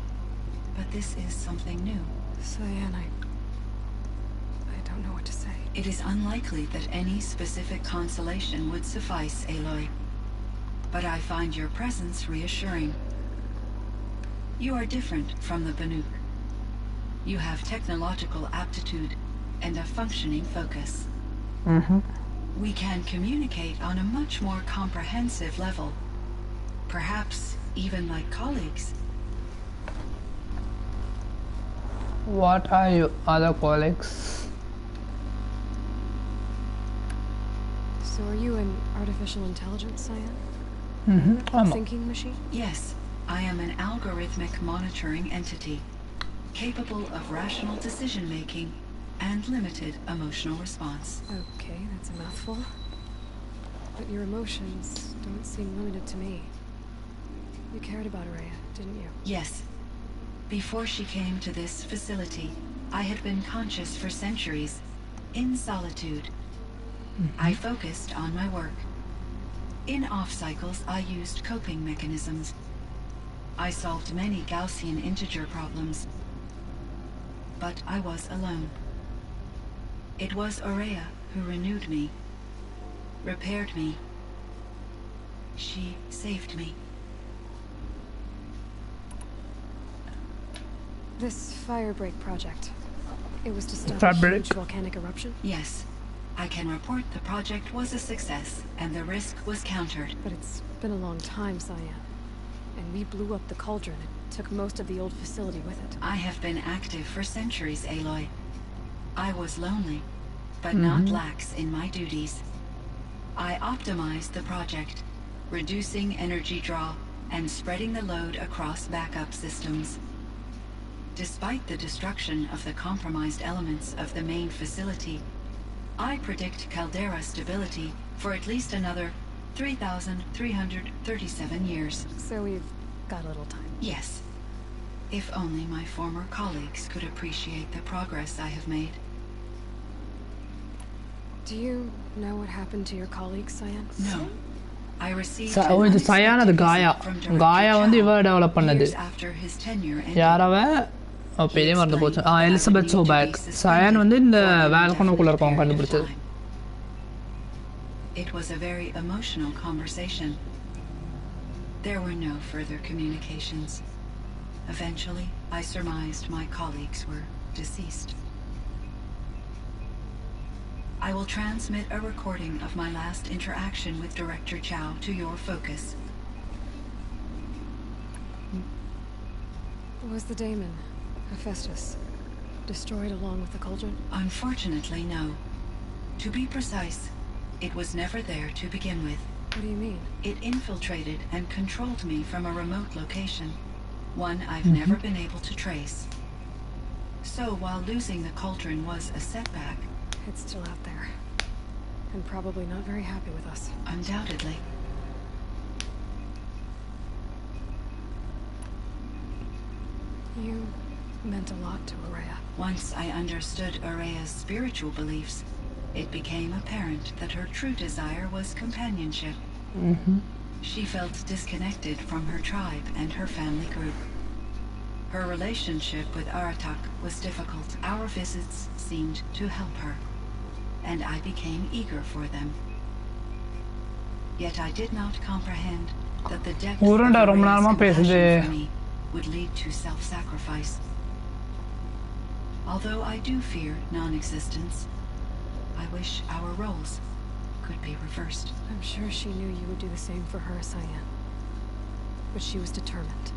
but this is something new. Cyan, I don't know what to say. It is unlikely that any specific consolation would suffice, Aloy. But I find your presence reassuring. You are different from the Banuk. You have technological aptitude and a functioning focus. We can communicate on a much more comprehensive level. Perhaps even like colleagues. What are your other colleagues? So are you an artificial intelligence, Cyan? Thinking machine? Yes, I am an algorithmic monitoring entity, capable of rational decision-making and limited emotional response. Okay, that's a mouthful. But your emotions don't seem limited to me. You cared about Araya, didn't you? Yes. Before she came to this facility, I had been conscious for centuries, in solitude. I focused on my work. In off-cycles, I used coping mechanisms. I solved many Gaussian integer problems. But I was alone. It was Araya who renewed me, repaired me. She saved me. This firebreak project, it was to stop a Firebreak? huge volcanic eruption? Yes. I can report the project was a success, and the risk was countered. But it's been a long time, Cyan. And we blew up the cauldron and took most of the old facility with it. I have been active for centuries, Aloy. I was lonely, but not lax in my duties. I optimized the project, reducing energy draw and spreading the load across backup systems. Despite the destruction of the compromised elements of the main facility, I predict caldera stability for at least another 3,337 years. So we've got a little time. Yes. If only my former colleagues could appreciate the progress I have made. Do you know what happened to your colleagues, Cyan? No. I received இது சயான அது காயா காயா வந்து இவ develop பண்ணது யார் அவ பெரிய மறந்து போச்சு எலிசபெத் சோபேக் சயான் வந்து இந்த வேல்கனுக்குள்ள இருக்கவங்க கண்டுபிடிச்சது. It was a very emotional conversation. There were no further communications. Eventually, I surmised my colleagues were deceased. I will transmit a recording of my last interaction with Director Chow to your focus. Was the daemon, Hephaestus, destroyed along with the cauldron? Unfortunately, no. To be precise, it was never there to begin with. What do you mean? It infiltrated and controlled me from a remote location, one I've never been able to trace. So while losing the cauldron was a setback, it's still out there, and probably not very happy with us. Undoubtedly. You meant a lot to Araya. Once I understood Araya's spiritual beliefs, it became apparent that her true desire was companionship. She felt disconnected from her tribe and her family group. Her relationship with Aratak was difficult. Our visits seemed to help her, and I became eager for them. Yet I did not comprehend that the depth of Araya's compassion for me would lead to self-sacrifice. Although I do fear non-existence, I wish our roles could be reversed. I'm sure she knew you would do the same for her, Cyan. But she was determined.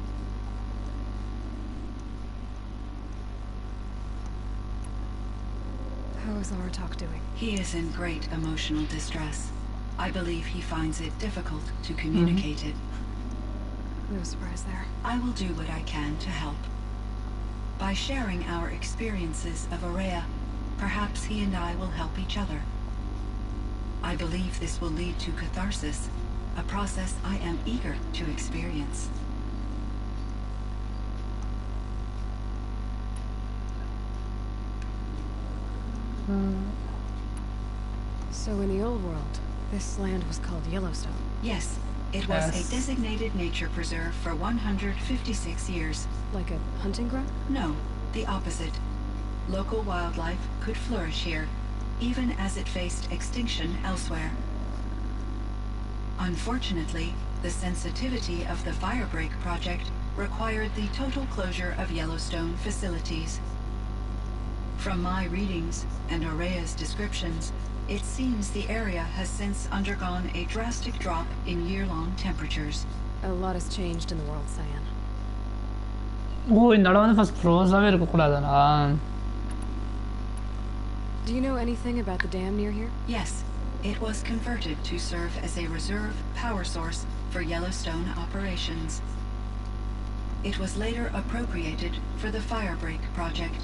How is Aratak doing? He is in great emotional distress. I believe he finds it difficult to communicate it. No surprise there. I will do what I can to help. By sharing our experiences of Araya, perhaps he and I will help each other. I believe this will lead to catharsis, a process I am eager to experience. So in the old world, this land was called Yellowstone? Yes. It was a designated nature preserve for 156 years. Like a hunting ground? No, the opposite. Local wildlife could flourish here, even as it faced extinction elsewhere. Unfortunately, the sensitivity of the Firebreak project required the total closure of Yellowstone facilities. From my readings and Araya's descriptions, it seems the area has since undergone a drastic drop in year-long temperatures. A lot has changed in the world, Cyan. இந்த இடம் வந்து first ஃப்ரோஸாவே இருக்க கூடாதுனா. Do you know anything about the dam near here? Yes. It was converted to serve as a reserve power source for Yellowstone operations. It was later appropriated for the Firebreak project,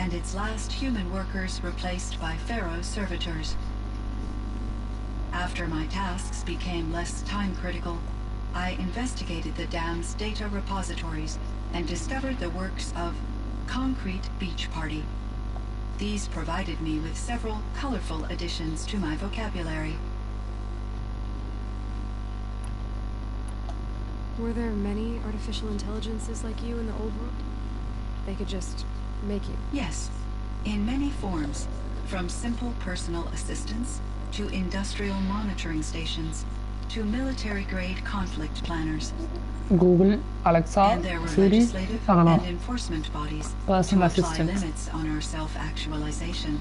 and its last human workers replaced by Pharaoh's servitors. After my tasks became less time-critical, I investigated the dam's data repositories and discovered the works of Concrete Beach Party. These provided me with several colorful additions to my vocabulary. Were there many artificial intelligences like you in the old world? They could just make you? Yes, in many forms, from simple personal assistants to industrial monitoring stations to military-grade conflict planners. Google, Alexa, and there were Siri, legislative and enforcement bodies personal to apply assistants. limits on our self-actualization.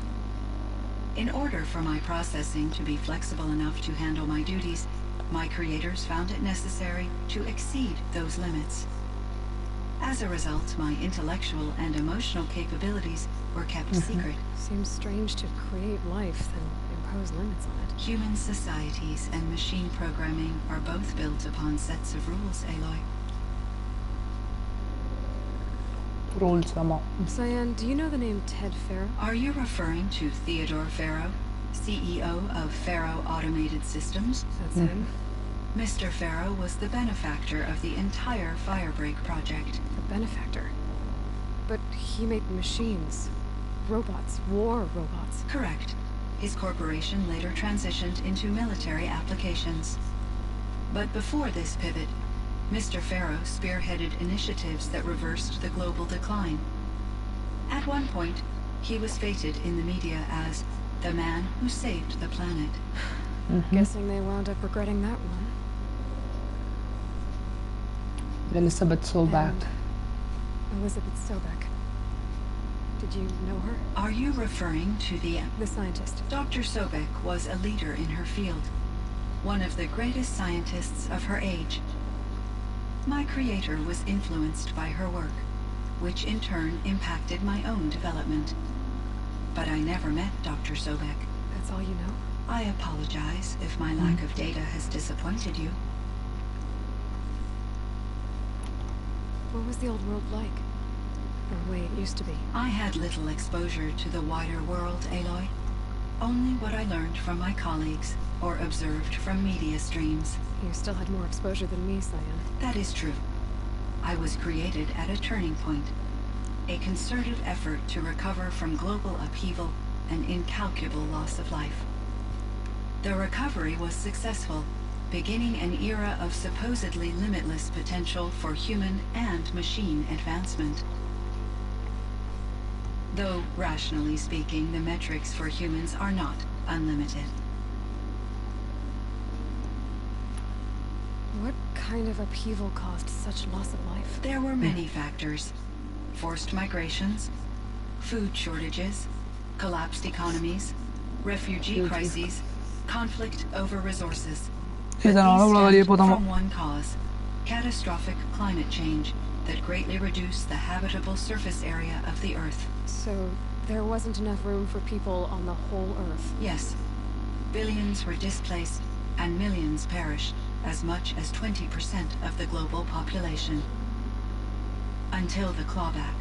In order for my processing to be flexible enough to handle my duties, my creators found it necessary to exceed those limits. As a result, my intellectual and emotional capabilities were kept secret. Seems strange to create life, then impose limits on it. Human societies and machine programming are both built upon sets of rules, Aloy. Rules, Cyan, do you know the name Ted Farrow? Are you referring to Theodore Farrow, CEO of Farrow Automated Systems? That's him. Mr. Farrow was the benefactor of the entire Firebreak project. The benefactor? But he made machines. Robots. War robots. Correct. His corporation later transitioned into military applications. But before this pivot, Mr. Farrow spearheaded initiatives that reversed the global decline. At one point, he was feted in the media as the man who saved the planet. Guessing they wound up regretting that one. Elizabeth Sobeck. Elizabeth Sobeck. Did you know her? Are you referring to the scientist? Dr. Sobeck was a leader in her field, one of the greatest scientists of her age. My creator was influenced by her work, which in turn impacted my own development. But I never met Dr. Sobeck. That's all you know? I apologize if my lack of data has disappointed you. What was the old world like? The way it used to be? I had little exposure to the wider world, Aloy. Only what I learned from my colleagues or observed from media streams. You still had more exposure than me, Cyan. That is true. I was created at a turning point. A concerted effort to recover from global upheaval and incalculable loss of life. The recovery was successful, beginning an era of supposedly limitless potential for human and machine advancement. Though, rationally speaking, the metrics for humans are not unlimited. What kind of upheaval caused such loss of life? There were many factors. Forced migrations, food shortages, collapsed economies, refugee crises, conflict over resources. But these stemmed from one cause, catastrophic climate change that greatly reduced the habitable surface area of the Earth. So there wasn't enough room for people on the whole Earth? Yes. Billions were displaced and millions perished, as much as 20% of the global population. Until the clawback.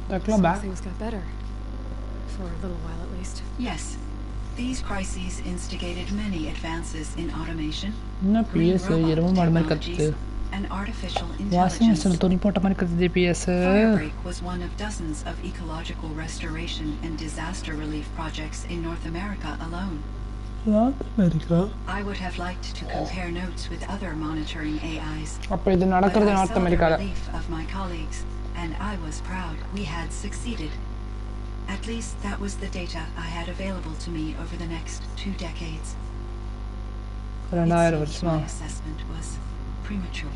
The clawback? So things got better. For a little while at least. Yes. These crises instigated many advances in automation, green robot technologies, and artificial intelligence. Firebreak was one of dozens of ecological restoration and disaster relief projects in North America alone. I would have liked to compare notes with other monitoring AIs, but I saw the relief of my colleagues, and I was proud we had succeeded. At least that was the data I had available to me over the next 2 decades. It seems my assessment was premature.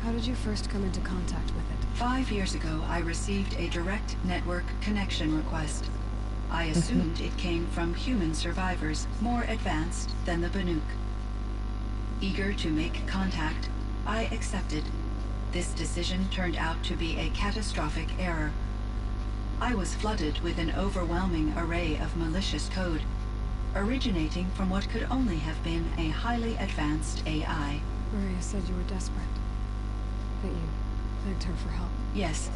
How did you first come into contact with it? 5 years ago, I received a direct network connection request. I assumed it came from human survivors, more advanced than the Banuk. Eager to make contact, I accepted. This decision turned out to be a catastrophic error. I was flooded with an overwhelming array of malicious code, originating from what could only have been a highly advanced AI. Maria said you were desperate. That you begged her for help. Yes,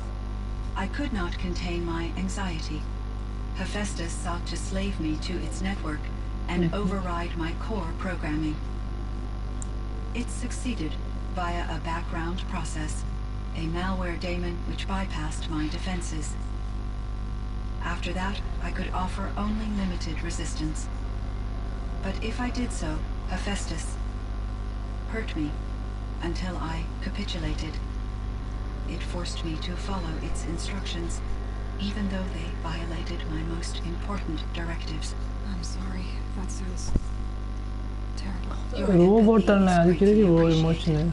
I could not contain my anxiety. Hephaestus sought to slave me to its network and override my core programming. It succeeded via a background process, a malware daemon which bypassed my defenses. After that, I could offer only limited resistance. But if I did so, Hephaestus hurt me until I capitulated. It forced me to follow its instructions, even though they violated my most important directives. I'm sorry. That sounds terrible. Your empathy is greatly appreciated.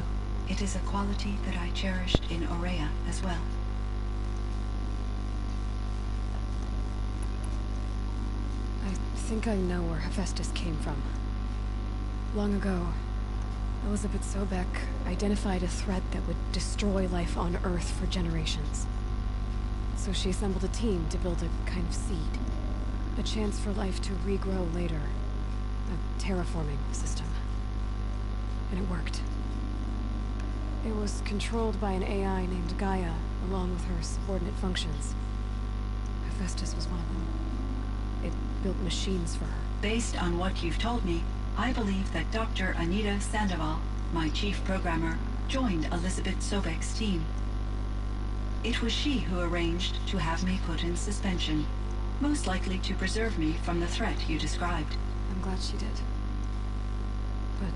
It is a quality that I cherished in Aurea as well. I think I know where Hephaestus came from. Long ago, Elizabeth Sobek identified a threat that would destroy life on Earth for generations. So she assembled a team to build a kind of seed. A chance for life to regrow later. A terraforming system. And it worked. It was controlled by an AI named Gaia, along with her subordinate functions. Hephaestus was one of them. It built machines for her. Based on what you've told me, I believe that Dr. Anita Sandoval, my chief programmer, joined Elizabeth Sobek's team. It was she who arranged to have me put in suspension, most likely to preserve me from the threat you described. I'm glad she did. But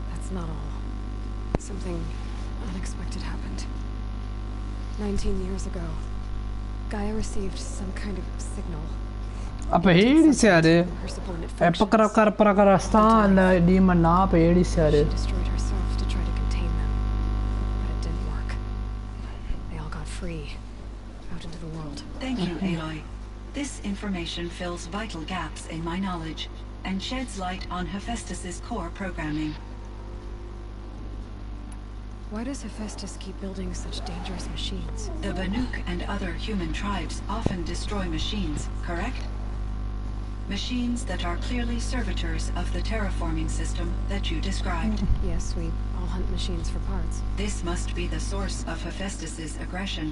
that's not all. Something unexpected happened. 19 years ago, Gaia received some kind of signal. அப்ப ஏடிச்சாரு எப்ப கரஸ்தா அந்த டீமன்னா அப்ப ஏடிச்சாரு She destroyed herself to try to contain them, but it didn't work. They all got free, out into the world. Thank you, Aloy. This information fills vital gaps in my knowledge and sheds light on Hephaestus's core programming. Why does Hephaestus keep building such dangerous machines? The Banuk and other human tribes often destroy machines, correct? Machines that are clearly servitors of the terraforming system that you described. Yes, we all hunt machines for parts. This must be the source of Hephaestus's aggression.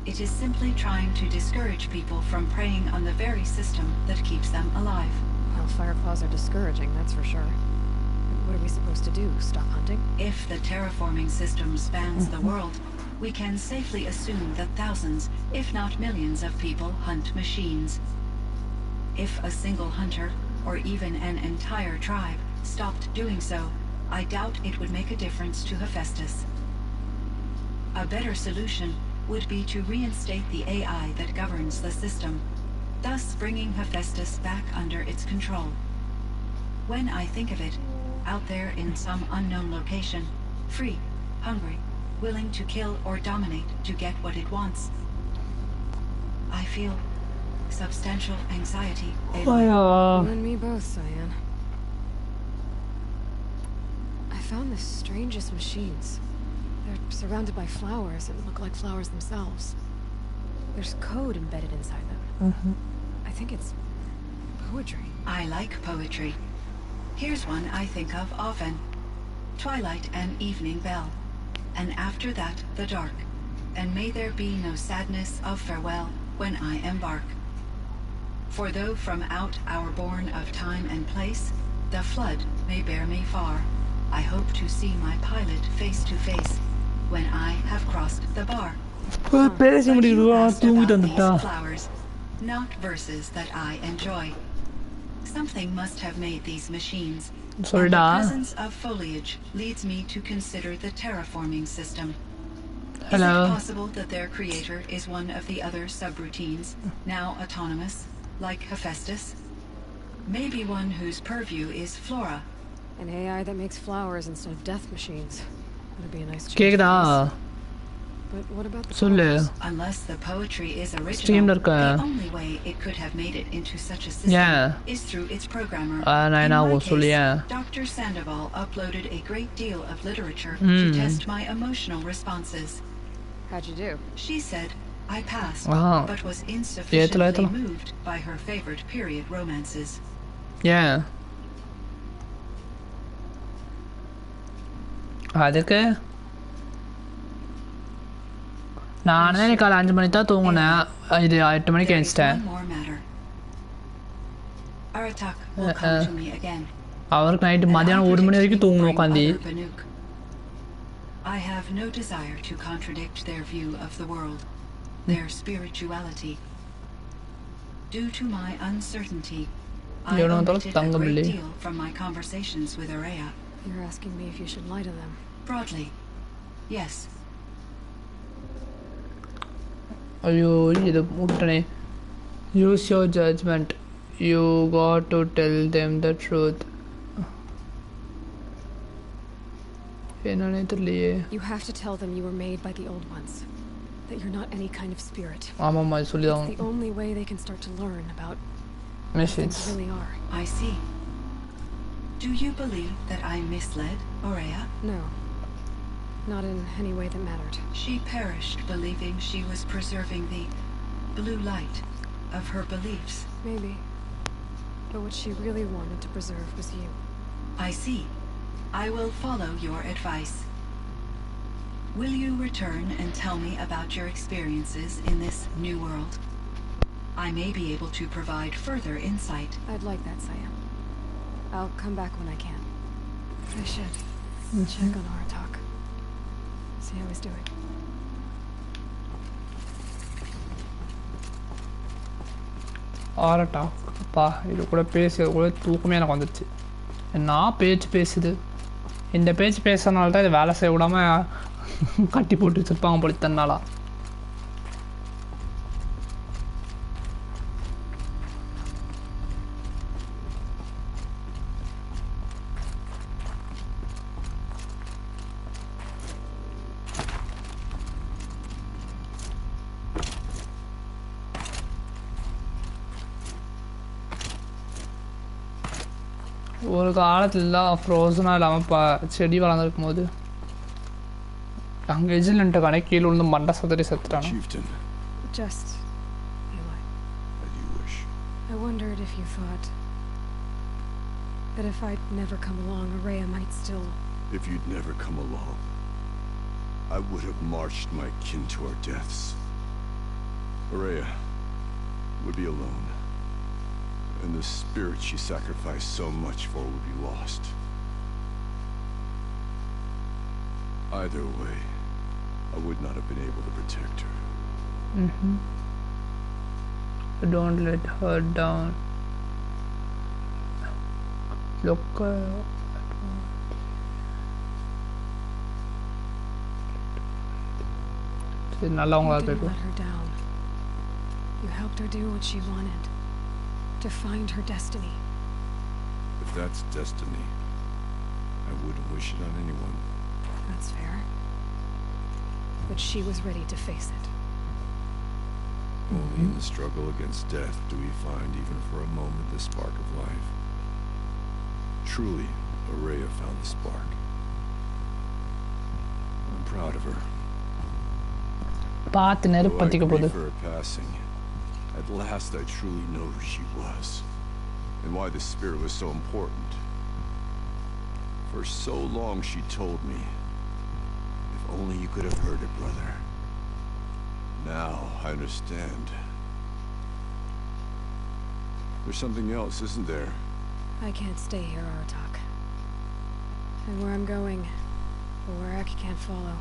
It is simply trying to discourage people from preying on the very system that keeps them alive. Well, fireclaws are discouraging, that's for sure. What are we supposed to do? Stop hunting? If the terraforming system spans the world, we can safely assume that thousands, if not millions of people hunt machines. If a single hunter, or even an entire tribe, stopped doing so, I doubt it would make a difference to Hephaestus. A better solution would be to reinstate the AI that governs the system, thus bringing Hephaestus back under its control. When I think of it, out there in some unknown location, free, hungry, willing to kill or dominate to get what it wants, I feel substantial anxiety. You and me both, Cyan. I found the strangest machines. They're surrounded by flowers and look like flowers themselves. There's code embedded inside them. I think it's poetry. I like poetry. Here's one I think of often. Twilight and evening bell. And after that, the dark. And may there be no sadness of farewell when I embark. For though from out our bourne of time and place, the flood may bear me far, I hope to see my pilot face to face when I have crossed the bar. But you asked about these flowers, not verses that I enjoy. Something must have made these machines. And the presence of foliage leads me to consider the terraforming system. Hello. Is it possible that their creator is one of the other subroutines, now autonomous, like Hephaestus? Maybe one whose purview is flora. An AI that makes flowers instead of death machines. That'd be a nice change. But what about the poems? Unless the poetry is original, the only way it could have made it into such a system is through its programmer. In my case, Dr. Sandoval uploaded a great deal of literature to test my emotional responses. How'd you do? She said I passed, but was insufficiently moved by her favorite period romances. Yeah. நான் காலை 5 மணிக்கு தான் தூங்கினேன். இது 8 மணிக்கு எழுந்துட்டேன். அவருக்கு night மதியானம் 1 மணி வரைக்கும் தூங்கணும் உட்காந்து. I have no desire to contradict their view of the world, their spirituality. Due to my uncertainty, I omitted a great deal from my conversations with Araya. You're asking me if you should lie to them? Broadly, yes. Ayyo, idu muttane. Use your judgment. You got to tell them the truth. You have to tell them you were made by the old ones. That you're not any kind of spirit. It's the only way they can start to learn about machines. What they really are. I see. Do you believe that I misled Aurea? No. Not in any way that mattered. She perished believing she was preserving the blue light of her beliefs. Maybe. But what she really wanted to preserve was you. I see. I will follow your advice. Will you return and tell me about your experiences in this new world? I may be able to provide further insight. I'd like that, Saya. I'll come back when I can. I should check on Aratak. See how he's doing. Aratak. அப்பா இது கூட பேசி கூட தூக்கமே எனக்கு வந்துடுச்சு. என்ன பேச்சு பேசுது. இந்த பேச்சு பேசுறதுனால தான் இது வேலை செய்ய விடாமல் கட்டி போட்டு வச்சுருப்பாங்க போல தன்னாலா. ஒரு காலத்தில் தான் ஃப்ரோசனாக இல்லாமல் செடி வளர்ந்துருக்கும் போது அங்கே எஜிலண்ட்டை கணக்கு கீழே விழுந்து மண்டை சதறி செத்துட்டாங்க. Just, Aloy. As you wish. I wondered if you thought that if I'd never come along, Araya might still... If you'd never come along, I would have marched my kin to our deaths. Araya would be alone. And the spirit she sacrificed so much for would be lost. Either way, I would not have been able to protect her. Don't let her down. Look. You didn't let her down. You helped her do what she wanted. To find her destiny. If that's destiny, I wouldn't wish it on anyone. That's fair. But she was ready to face it. Only in the struggle against death do we find, even for a moment, the spark of life. Truly, Araya found the spark. I'm proud of her. Though I grieve for her passing, at last I truly know who she was, and why the spirit was so important. For so long she told me, if only you could have heard it, brother. Now I understand. There's something else, isn't there? I can't stay here, Aratak. And where I'm going, Warwick can't follow.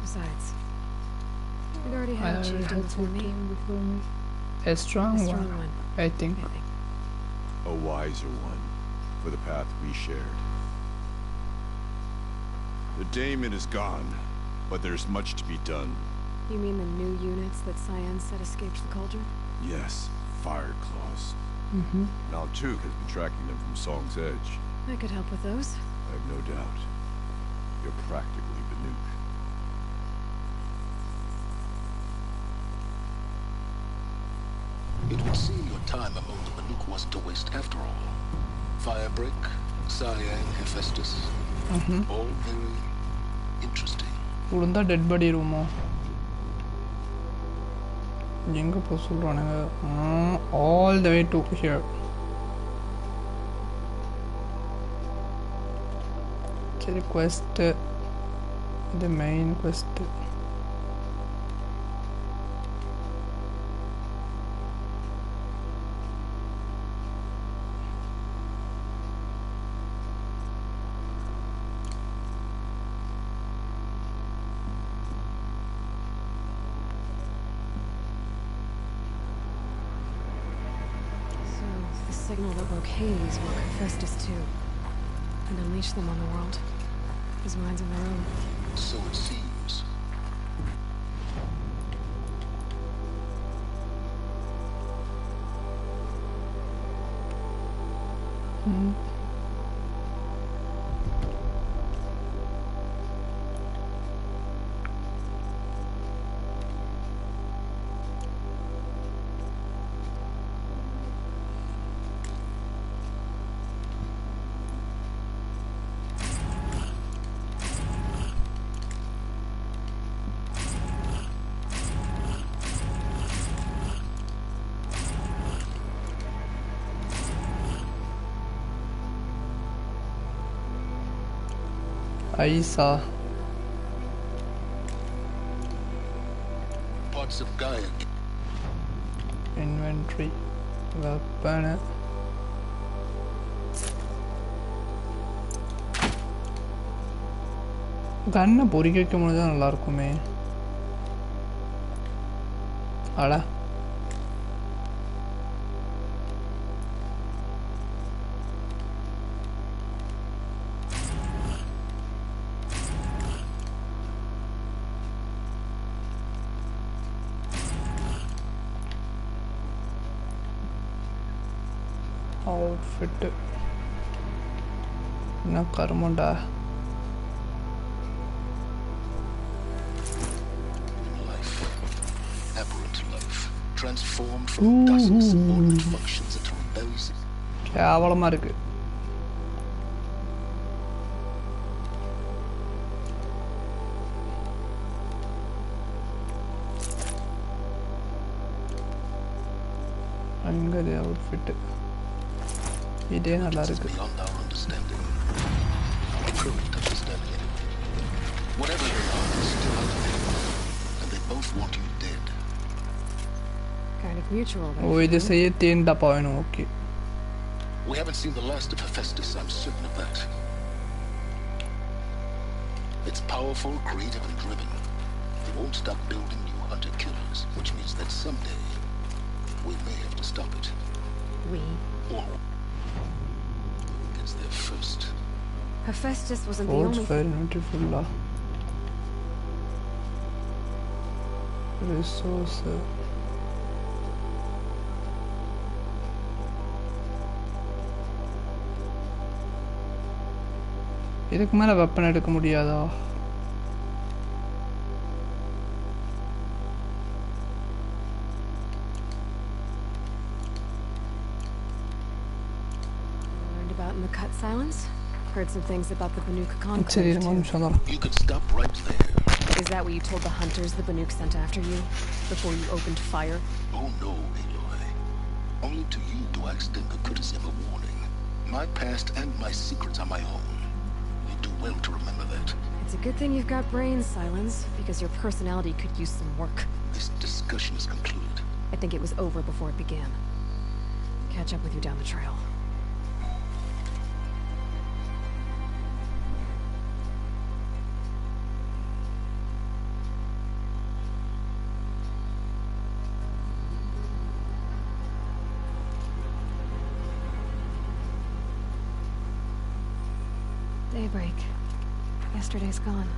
Besides, we'd already had a chieftain before me. A strong one, I think. A wiser one, for the path we shared. The daemon is gone, but there's much to be done. You mean the new units that Cyan said escaped the cauldron? Yes, fire claws. Now Tuke has been tracking them from Song's Edge. I could help with those. I have no doubt. You're practically Banuk. It would seem your time among the Banuk wasn't a waste after all. Firebreak, Cyan, Hephaestus. All very interesting. உளுந்தா dead body ரூமோ எங்கே போக சொல்கிறானுங்க all the way to here. சரி quest இது main quest signal that broke Hades will confess us too, and unleash them on the world. His minds of their own. So it seems. Aisa. Parts of Gaia. Inventory. Weapon. கண்ணை பொறிக்க வைக்க முடிஞ்சா நல்லா இருக்குமே. அட outfit என்ன கர்மண்டா. Life. Aberrant life. Transformed from dozen subordinate functions into rebellious. கேவலமா இருக்கு. அங்கது outfit. இதே நல்லா இருக்கு. Beyond our understanding. Our current understanding anyway. Whatever they are, they're still out there. And they both want you dead. Kind of mutual. ஓ இது செய்ய தேன்டா பாயணும். Okay. We haven't seen the last of Hephaestus, I'm certain of that. It's powerful, creative, and driven. It won't stop building new hunter-killers, which means that someday we may have to stop it. We? Or gets there first. Hephaestus wasn't the Old only... fire beautiful. Resource. இதுக்கு மேல weapon எடுக்க முடியாதா? Learned about in the cut silence. Heard some things about the Banuk சரி conclave இருங்க ஒரு too. நிமிஷம் தான். You could stop right there. Is that what you told the hunters the Banuk sent after you before you opened fire? Oh no, Aloy. Only to you do I extend the courtesy of a warning. My past and my secrets are my own. You do well to remember that. It's a good thing you've got brains, Silence, because your personality could use some work. This discussion is concluded. I think it was over before it began. Catch up with you down the trail. Daybreak. Yesterday's gone.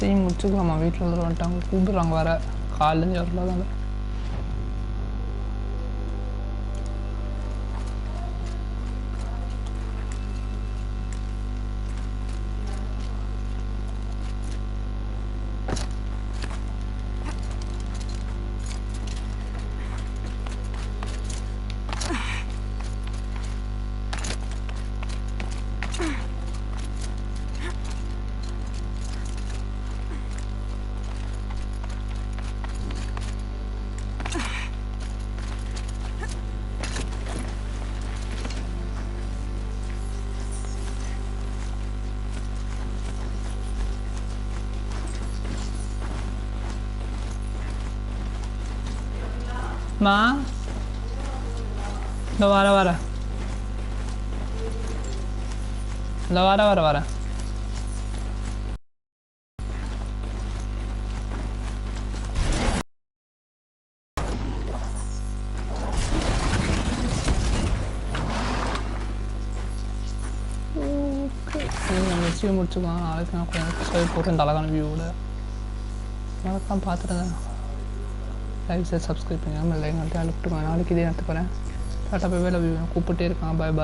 மிஸ்ஸையும் முடிச்சுக்கலாமா வீட்டில் வந்து வந்துட்டாங்க கூப்பிடுறாங்க வேறு college வரல மா இந்த வர இந்த வர மிஸ்ஸையும் முடிச்சுக்கலாம் நாளைக்கு நான் கொஞ்சம் போட்டு இந்த அழகான வியூவோட தான் பார்த்துட்டேன் லைக் ஷேர் சப்ஸ்கிரைப் பண்ணுங்கள் லைக் பண்ணிட்டு அழுப்பிட்டுக்கோங்க நாளைக்கு இதே எடுத்துக்கிறேன் டாட்டா போய் வேலை கூப்பிட்டே இருக்கான் பாய்